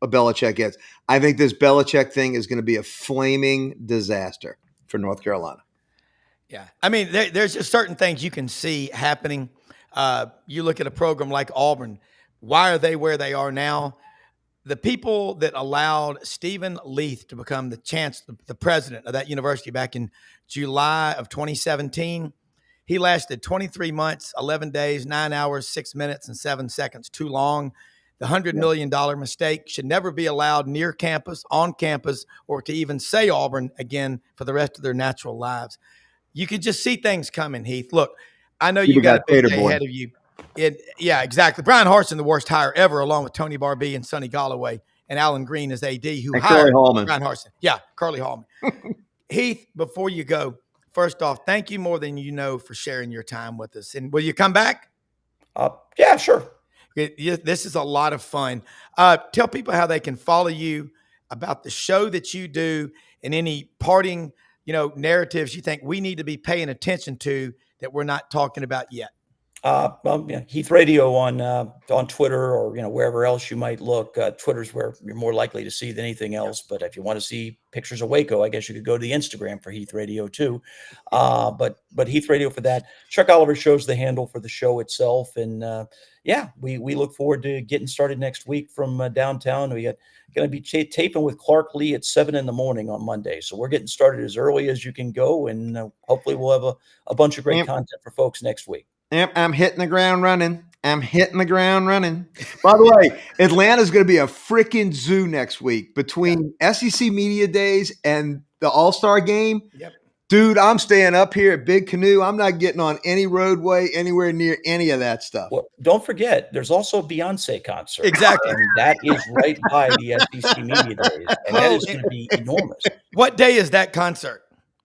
a Belichick gets. I think this Belichick thing is going to be a flaming disaster for North Carolina. Yeah. I mean, there's just certain things you can see happening. You look at a program like Auburn. Why are they where they are now? The people that allowed Stephen Leath to become the president of that university back in July of 2017, he lasted 23 months, 11 days, 9 hours, 6 minutes, and 7 seconds. Too long. The $100 million mistake should never be allowed near campus, on campus, or to even say Auburn again for the rest of their natural lives. You can just see things coming, Heath. Look, I know you got a big day ahead of you. Yeah, exactly. Brian Harsin, the worst hire ever, along with Tony Barbee and Sonny Galloway and Alan Green as AD, who hired Brian Harsin. Yeah, Curly Hallman. Heath, before you go, first off, thank you more than you know for sharing your time with us. And will you come back? Yeah, sure. This is a lot of fun. Tell people how they can follow you, about the show that you do, and any parting, narratives you think we need to be paying attention to that we're not talking about yet. Heath Radio on Twitter or wherever else you might look. Twitter's where you're more likely to see than anything else. But if you want to see pictures of Waco, I guess you could go to the Instagram for Heath Radio too. But Heath Radio for that. Chuck Oliver Show's the handle for the show itself, and we look forward to getting started next week from downtown. We got going to be taping with Clark Lee at 7 a.m. on Monday, so we're getting started as early as you can go, and hopefully we'll have a bunch of great content for folks next week. Yep, I'm hitting the ground running. By the way, Atlanta's going to be a freaking zoo next week between SEC Media Days and the All-Star Game. Yep. Dude, I'm staying up here at Big Canoe. I'm not getting on any roadway anywhere near any of that stuff. Well, don't forget, there's also a Beyonce concert. Exactly. And that is right by the SEC Media Days. And that is going to be enormous. What day is that concert?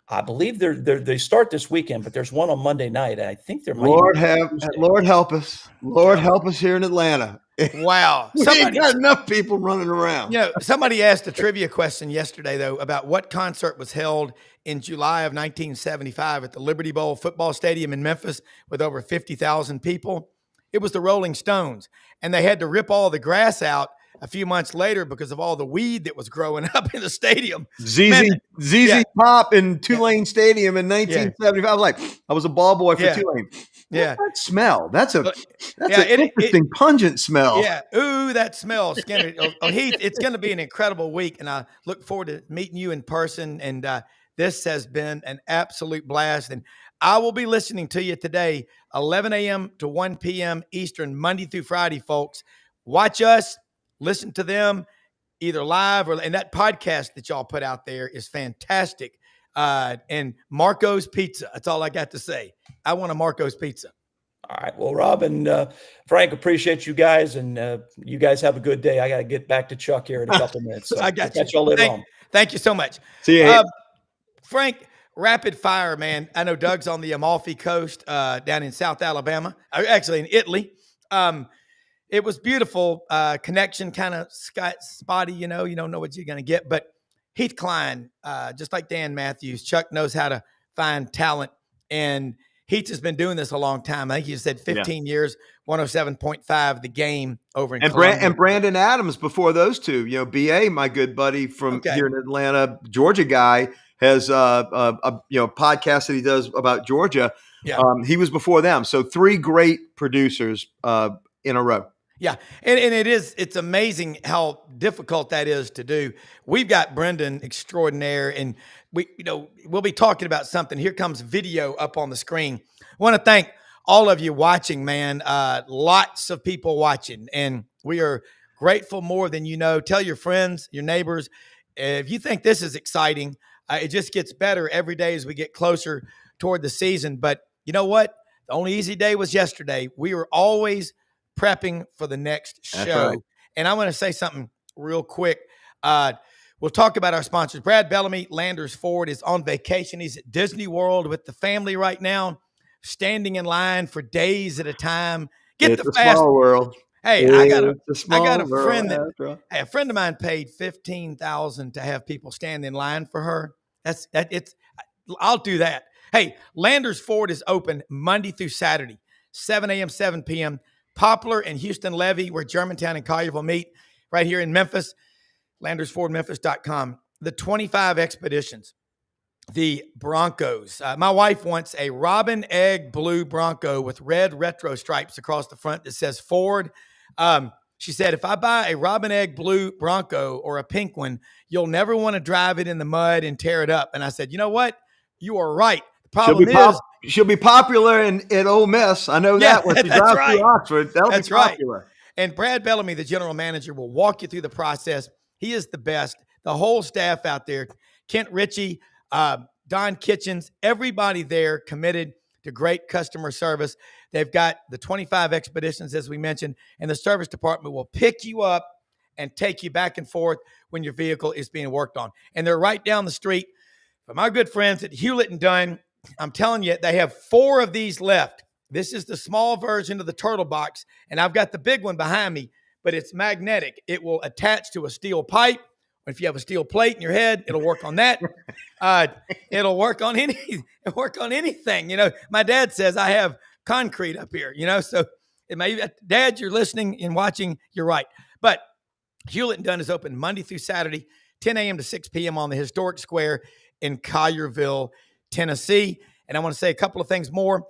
I believe they start this weekend, but there's one on Monday night, and I think there might Lord even be Tuesday. Lord help us. Lord help us here in Atlanta. Wow. We ain't got enough people running around. Somebody asked a trivia question yesterday, though, about what concert was held in July of 1975 at the Liberty Bowl football stadium in Memphis with over 50,000 people. It was the Rolling Stones, and they had to rip all the grass out a few months later because of all the weed that was growing up in the stadium. ZZ Top in Tulane Stadium in 1975. I was like, I was a ball boy for Tulane. Yeah. That smell. That's an interesting, pungent smell. Yeah. Ooh, that smell. Heath, it's going to be an incredible week, and I look forward to meeting you in person. And this has been an absolute blast. And I will be listening to you today, 11 a.m. to 1 p.m. Eastern, Monday through Friday, folks. Watch us, listen to them either live and that podcast that y'all put out there is fantastic. And Marco's Pizza. That's all I got to say. I want a Marco's Pizza. All right. Well, Rob and Frank, appreciate you guys, and you guys have a good day. I got to get back to Chuck here in a couple minutes. So I got you. Catch y'all later on. Thank you so much. See you. Frank, rapid fire, man. I know Doug's on the Amalfi Coast down in South Alabama, actually in Italy. It was beautiful. Connection kind of spotty, you don't know what you're going to get. But Heath Cline, just like Dan Matthews, Chuck knows how to find talent. And Heath has been doing this a long time. I think you said 15 years, 107.5 the game over in Columbia. And Brenden Adams before those two. BA, my good buddy from here in Atlanta, Georgia guy, has a podcast that he does about Georgia. Yeah. He was before them. So 3 great producers in a row. Yeah. And it's amazing how difficult that is to do. We've got Brenden extraordinaire, and we'll be talking about something. Here comes video up on the screen. I want to thank all of you watching, man. Lots of people watching, and we are grateful more than you know. Tell your friends, your neighbors. If you think this is exciting, it just gets better every day as we get closer toward the season. But you know what? The only easy day was yesterday. We were always prepping for the next show. That's right. And I want to say something real quick. We'll talk about our sponsors. Brad Bellamy, Landers Ford, is on vacation. He's at Disney World with the family right now, standing in line for days at a time. It's a small world. Hey, I got a friend a friend of mine paid $15,000 to have people stand in line for her. I'll do that. Hey, Landers Ford is open Monday through Saturday, 7 a.m., 7 p.m. Poplar and Houston Levy, where Germantown and Collierville meet, right here in Memphis. LandersFordMemphis.com. The 25 Expeditions, the Broncos. My wife wants a robin egg blue Bronco with red retro stripes across the front that says Ford. She said, if I buy a robin egg blue Bronco or a pink one, you'll never want to drive it in the mud and tear it up. And I said, you know what? You are right. The problem is she'll be popular at Ole Miss. I know that when she drives through Oxford. That'll be popular. Right. And Brad Bellamy, the general manager, will walk you through the process. He is the best. The whole staff out there, Kent Ritchie, Don Kitchens, everybody there committed to great customer service. They've got the 25 Expeditions, as we mentioned, and the service department will pick you up and take you back and forth when your vehicle is being worked on. And they're right down the street from our good friends at Hewlett and Dunn. I'm telling you, they have 4 of these left. This is the small version of the turtle box, and I've got the big one behind me, but it's magnetic. It will attach to a steel pipe. If you have a steel plate in your head, it'll work on that. It'll work on anything. My dad says I have concrete up here, so Dad, you're listening and watching, you're right. But Hewlett and Dunn is open Monday through Saturday, 10 a.m. to 6 p.m. on the historic square in Collierville, Tennessee. And I want to say a couple of things more.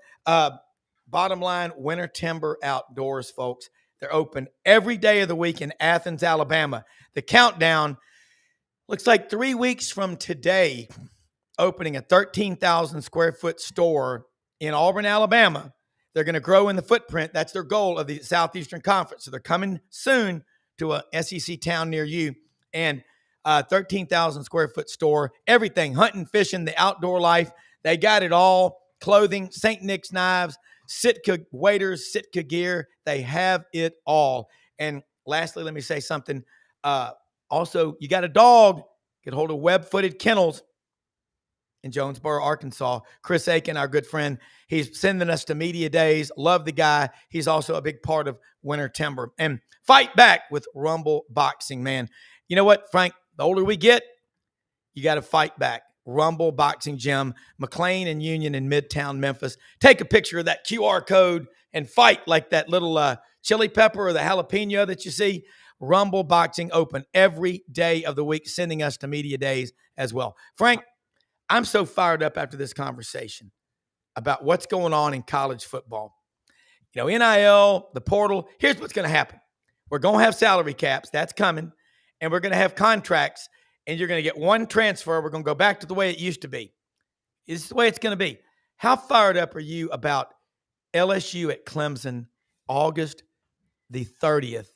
Bottom line, Winter Timber Outdoors, folks. They're open every day of the week in Athens, Alabama. The countdown looks like 3 weeks from today, opening a 13,000 square foot store in Auburn, Alabama. They're going to grow in the footprint. That's their goal of the Southeastern Conference. So they're coming soon to a SEC town near you. And 13,000 square foot store, everything, hunting, fishing, the outdoor life. They got it all. Clothing, St. Nick's knives, Sitka waders, Sitka gear. They have it all. And lastly, let me say something. Also, you got a dog, get hold of Web-Footed Kennels in Jonesboro, Arkansas. Chris Aiken, our good friend, he's sending us to media days. Love the guy. He's also a big part of Winter Timber. And Fight Back with Rumble Boxing, man. You know what, Frank? The older we get, you got to fight back. Rumble Boxing Gym, McLean and Union in Midtown Memphis. Take a picture of that QR code and fight like that little chili pepper or the jalapeno that you see. Rumble Boxing open every day of the week, sending us to media days as well. Frank, I'm so fired up after this conversation about what's going on in college football. You know, NIL, the portal, here's what's going to happen. We're going to have salary caps. That's coming. And we're going to have contracts, and you're going to get one transfer. We're going to go back to the way it used to be. It's the way it's going to be. How fired up are you about LSU at Clemson August the 30th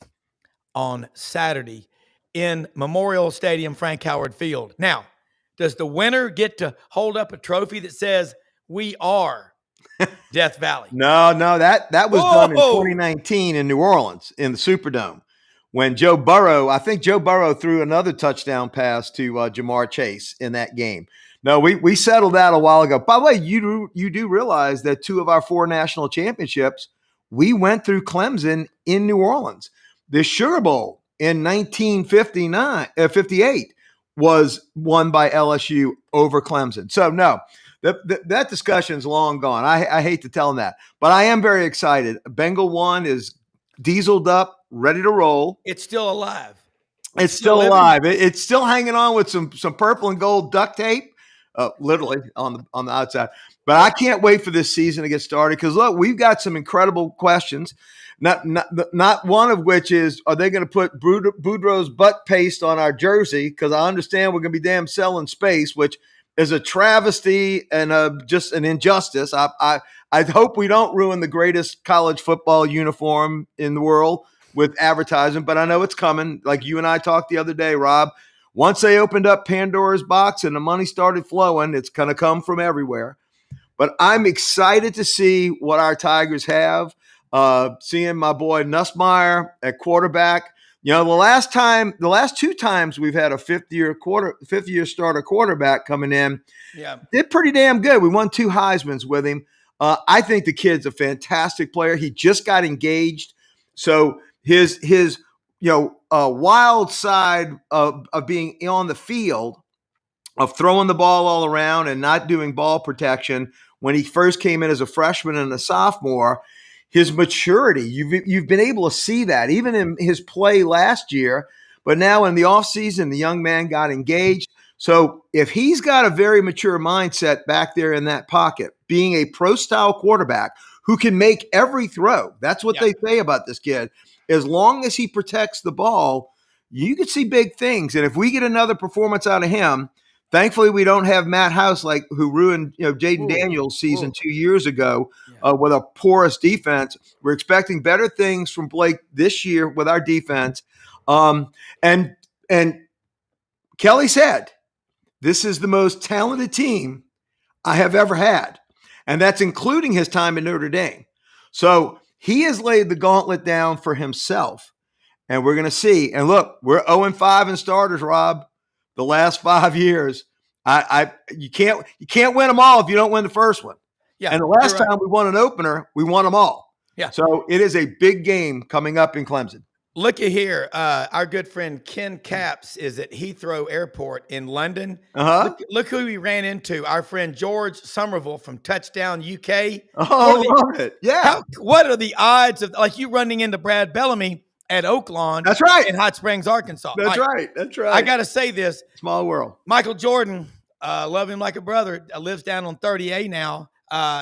on Saturday in Memorial Stadium, Frank Howard Field? Now, does the winner get to hold up a trophy that says, "We are Death Valley"? No, that was done in 2019 in New Orleans in the Superdome when Joe Burrow threw another touchdown pass to Jamar Chase in that game. No, we settled that a while ago. By the way, you do realize that 2 of our 4 national championships, we went through Clemson in New Orleans. The Sugar Bowl in 1958 was won by LSU over Clemson. So no, that discussion's long gone. I hate to tell them that, but I am very excited. Bengal 1 is dieseled up, ready to roll. It's still alive. It's still alive. It's still hanging on with some purple and gold duct tape, literally on the outside. But I can't wait for this season to get started because look, we've got some incredible questions. Not one of which is, are they going to put Boudreaux's butt paste on our jersey? Because I understand we're going to be damn selling space, which is a travesty and just an injustice. I hope we don't ruin the greatest college football uniform in the world with advertising, but I know it's coming. Like you and I talked the other day, Rob. Once they opened up Pandora's box and the money started flowing, it's going to come from everywhere. But I'm excited to see what our Tigers have. Seeing my boy Nussmeier at quarterback. You know, the last 2 times we've had a fifth year starter quarterback coming in, did pretty damn good. We won 2 Heismans with him. I think the kid's a fantastic player. He just got engaged, so his wild side of being on the field, of throwing the ball all around and not doing ball protection when he first came in as a freshman and a sophomore. His maturity, you've been able to see that even in his play last year, but now in the offseason, the young man got engaged. So if he's got a very mature mindset back there in that pocket, being a pro-style quarterback who can make every throw, that's what they say about this kid. As long as he protects the ball, you could see big things. And if we get another performance out of him, thankfully we don't have Matt House who ruined Jaden Daniels' season 2 years ago with a porous defense. We're expecting better things from Blake this year with our defense. And Kelly said, this is the most talented team I have ever had. And that's including his time in Notre Dame. So he has laid the gauntlet down for himself. And we're going to see. And look, we're 0-5 in starters, Rob. The last 5 years. You can't win them all if you don't win the first one. Yeah. And the last time we won an opener, we won them all. Yeah. So it is a big game coming up in Clemson. Look at here. Our good friend Ken Capps is at Heathrow Airport in London. Look who we ran into. Our friend George Somerville from Touchdown UK. Oh, love it. Yeah. What are the odds of you running into Brad Bellamy at Oaklawn? That's right. In Hot Springs, Arkansas. That's right. I got to say this. Small world. Michael Jordan, love him like a brother, lives down on 30A now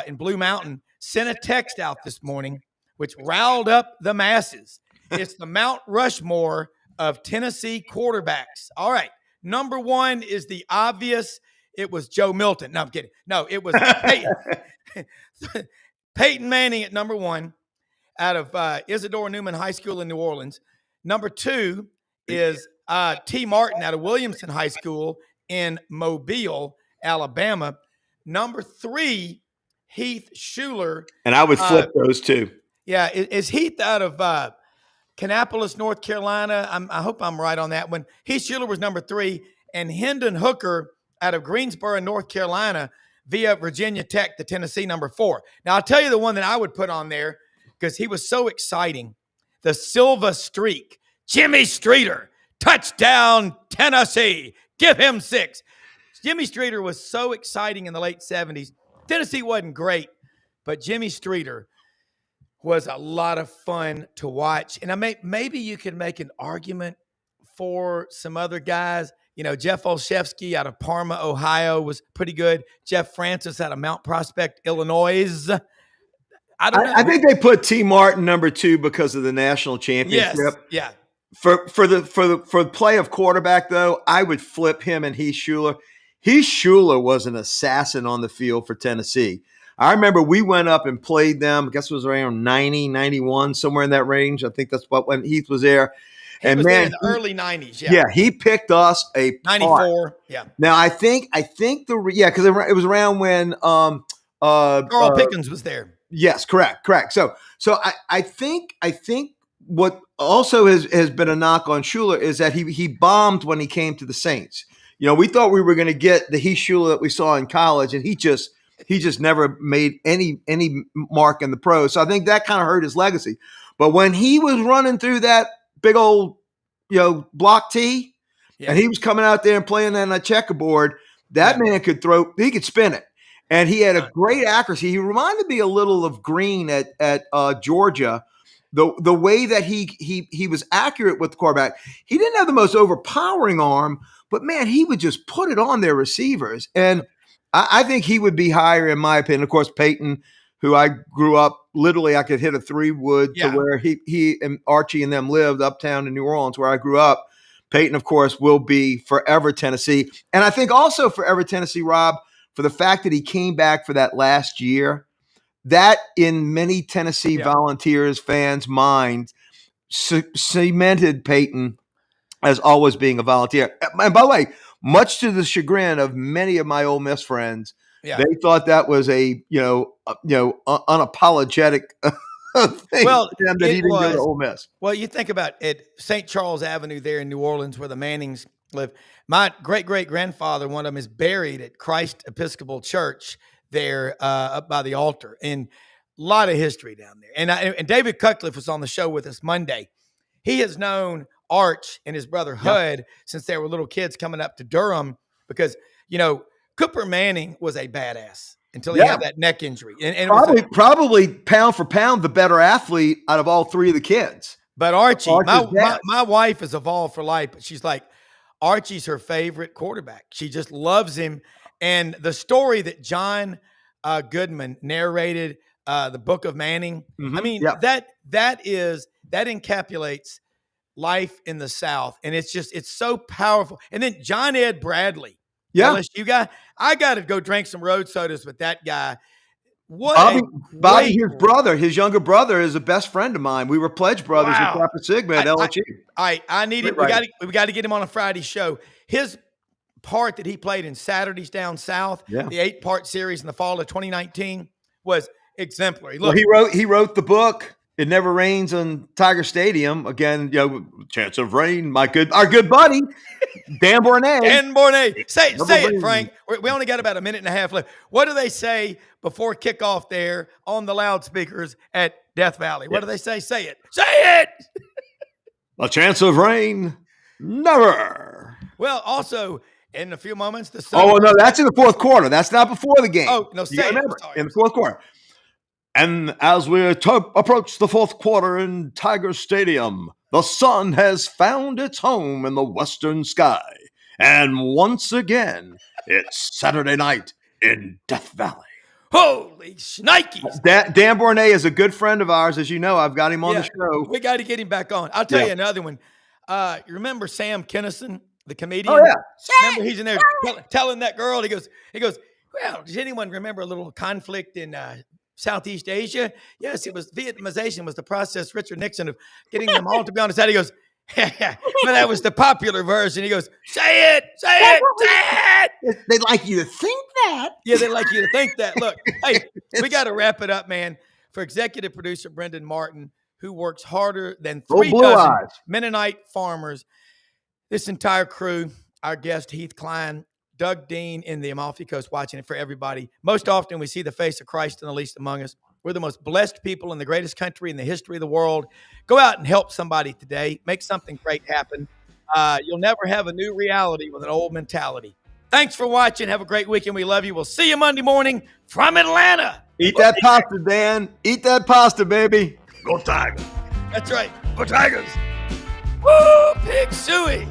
in Blue Mountain, sent a text out this morning, which riled up the masses. It's the Mount Rushmore of Tennessee quarterbacks. All right. Number 1 is the obvious. It was Joe Milton. No, I'm kidding. No, it was Peyton Manning at number 1 out of Isidore Newman High School in New Orleans. Number 2 is T. Martin out of Williamson High School in Mobile, Alabama. Number 3, Heath Schuler. And I would flip those 2. Yeah. Is Heath out of Kannapolis, North Carolina? I hope I'm right on that one. Heath Schuler was number 3, and Hendon Hooker out of Greensboro, North Carolina, via Virginia Tech to Tennessee, number 4. Now, I'll tell you the one that I would put on there because he was so exciting. The Silva Streak. Jimmy Streeter, touchdown, Tennessee. Give him 6. Jimmy Streeter was so exciting in the late 70s. Tennessee wasn't great, but Jimmy Streeter was a lot of fun to watch. And maybe you could make an argument for some other guys. You know, Jeff Olszewski out of Parma, Ohio was pretty good. Jeff Francis out of Mount Prospect, Illinois. I don't know. I think they put T. Martin number 2 because of the national championship. Yes, yeah. For the play of quarterback, though, I would flip him and Heath Schuler. Heath Schuler was an assassin on the field for Tennessee. I remember we went up and played them. I guess it was around 90, 91, somewhere in that range. I think that's when Heath was there. He was there in the early 90s. Yeah, he picked us a 94. Yeah. Now I think because it was around when Carl Pickens was there. Yes, correct. So I think what also has been a knock on Schuler is that he bombed when he came to the Saints. You know, we thought we were going to get the Heath Schuler that we saw in college, and he just never made any mark in the pros. So I think that kind of hurt his legacy. But when he was running through that big old, block T, and he was coming out there and playing on a checkerboard, that man could throw, he could spin it. And he had a great accuracy. He reminded me a little of Green at Georgia. The way that he was accurate with the quarterback. He didn't have the most overpowering arm, but man, he would just put it on their receivers. And I think he would be higher in my opinion. Of course, Peyton, who I grew up, literally I could hit a 3-wood to where he and Archie and them lived uptown in New Orleans where I grew up. Peyton, of course, will be forever Tennessee. And I think also forever Tennessee, Rob, for the fact that he came back for that last year, that in many Tennessee Volunteers fans' minds cemented Peyton as always being a Volunteer. And by the way, much to the chagrin of many of my Ole Miss friends, they thought that was a unapologetic thing for them that he didn't go to Ole Miss. Well, you think about it, St. Charles Avenue there in New Orleans where the Mannings live. My great-great-grandfather, one of them, is buried at Christ Episcopal Church there up by the altar. And a lot of history down there. And David Cutcliffe was on the show with us Monday. He has known Arch and his brother Hud since they were little kids coming up to Durham because, Cooper Manning was a badass until he had that neck injury. And probably pound for pound the better athlete out of all 3 of the kids. But Archie, my wife is evolved for life, but she's like, Archie's her favorite quarterback. She just loves him. And the story that John Goodman narrated, the Book of Manning, I mean, that encapsulates life in the South. And it's so powerful. And then John Ed Bradley, LSU guy, I got to go drink some road sodas with that guy. Bobby, his younger brother is a best friend of mine. We were pledge brothers at Kappa Sigma at LSU. I need it. We got to get him on a Friday show. His part that he played in Saturdays Down South, the 8-part series in the fall of 2019 was exemplary. Look, he wrote the book. It Never Rains on Tiger Stadium. Again, chance of rain. Our good buddy, Dan Bornay. Dan Bornay. Say it, Frank. We only got about a minute and a half left. What do they say before kickoff there on the loudspeakers at Death Valley? What do they say? Say it. Say it. A chance of rain. Never. Well, also in a few moments, the sun. Oh, no, that's in the fourth quarter. That's not before the game. Oh, no, say it. In the fourth quarter. And as we approach the fourth quarter in Tiger Stadium, the sun has found its home in the western sky. And once again, it's Saturday night in Death Valley. Holy shnikes. Dan Bornay is a good friend of ours. As you know, I've got him on the show. We got to get him back on. I'll tell you another one. You remember Sam Kinison, the comedian? Oh, yeah. Remember he's in there telling that girl, he goes, well, does anyone remember a little conflict in Southeast Asia? Yes, it was Vietnamization was the process, Richard Nixon, of getting them all to be on his side. He goes, but that was the popular version. He goes, say it. They'd like you to think that. Yeah, they like you to think that. Look, hey, we got to wrap it up, man. For executive producer Brenden Martin, who works harder than 3 dozen Mennonite farmers, this entire crew, our guest Heath Cline, Doug Dean in the Amalfi Coast watching it for everybody. Most often we see the face of Christ in the least among us. We're the most blessed people in the greatest country in the history of the world. Go out and help somebody today. Make something great happen. You'll never have a new reality with an old mentality. Thanks for watching. Have a great weekend. We love you. We'll see you Monday morning from Atlanta. Eat that pasta, Dan. Eat that pasta, baby. Go Tigers. That's right. Go Tigers. Woo, Pig Suey.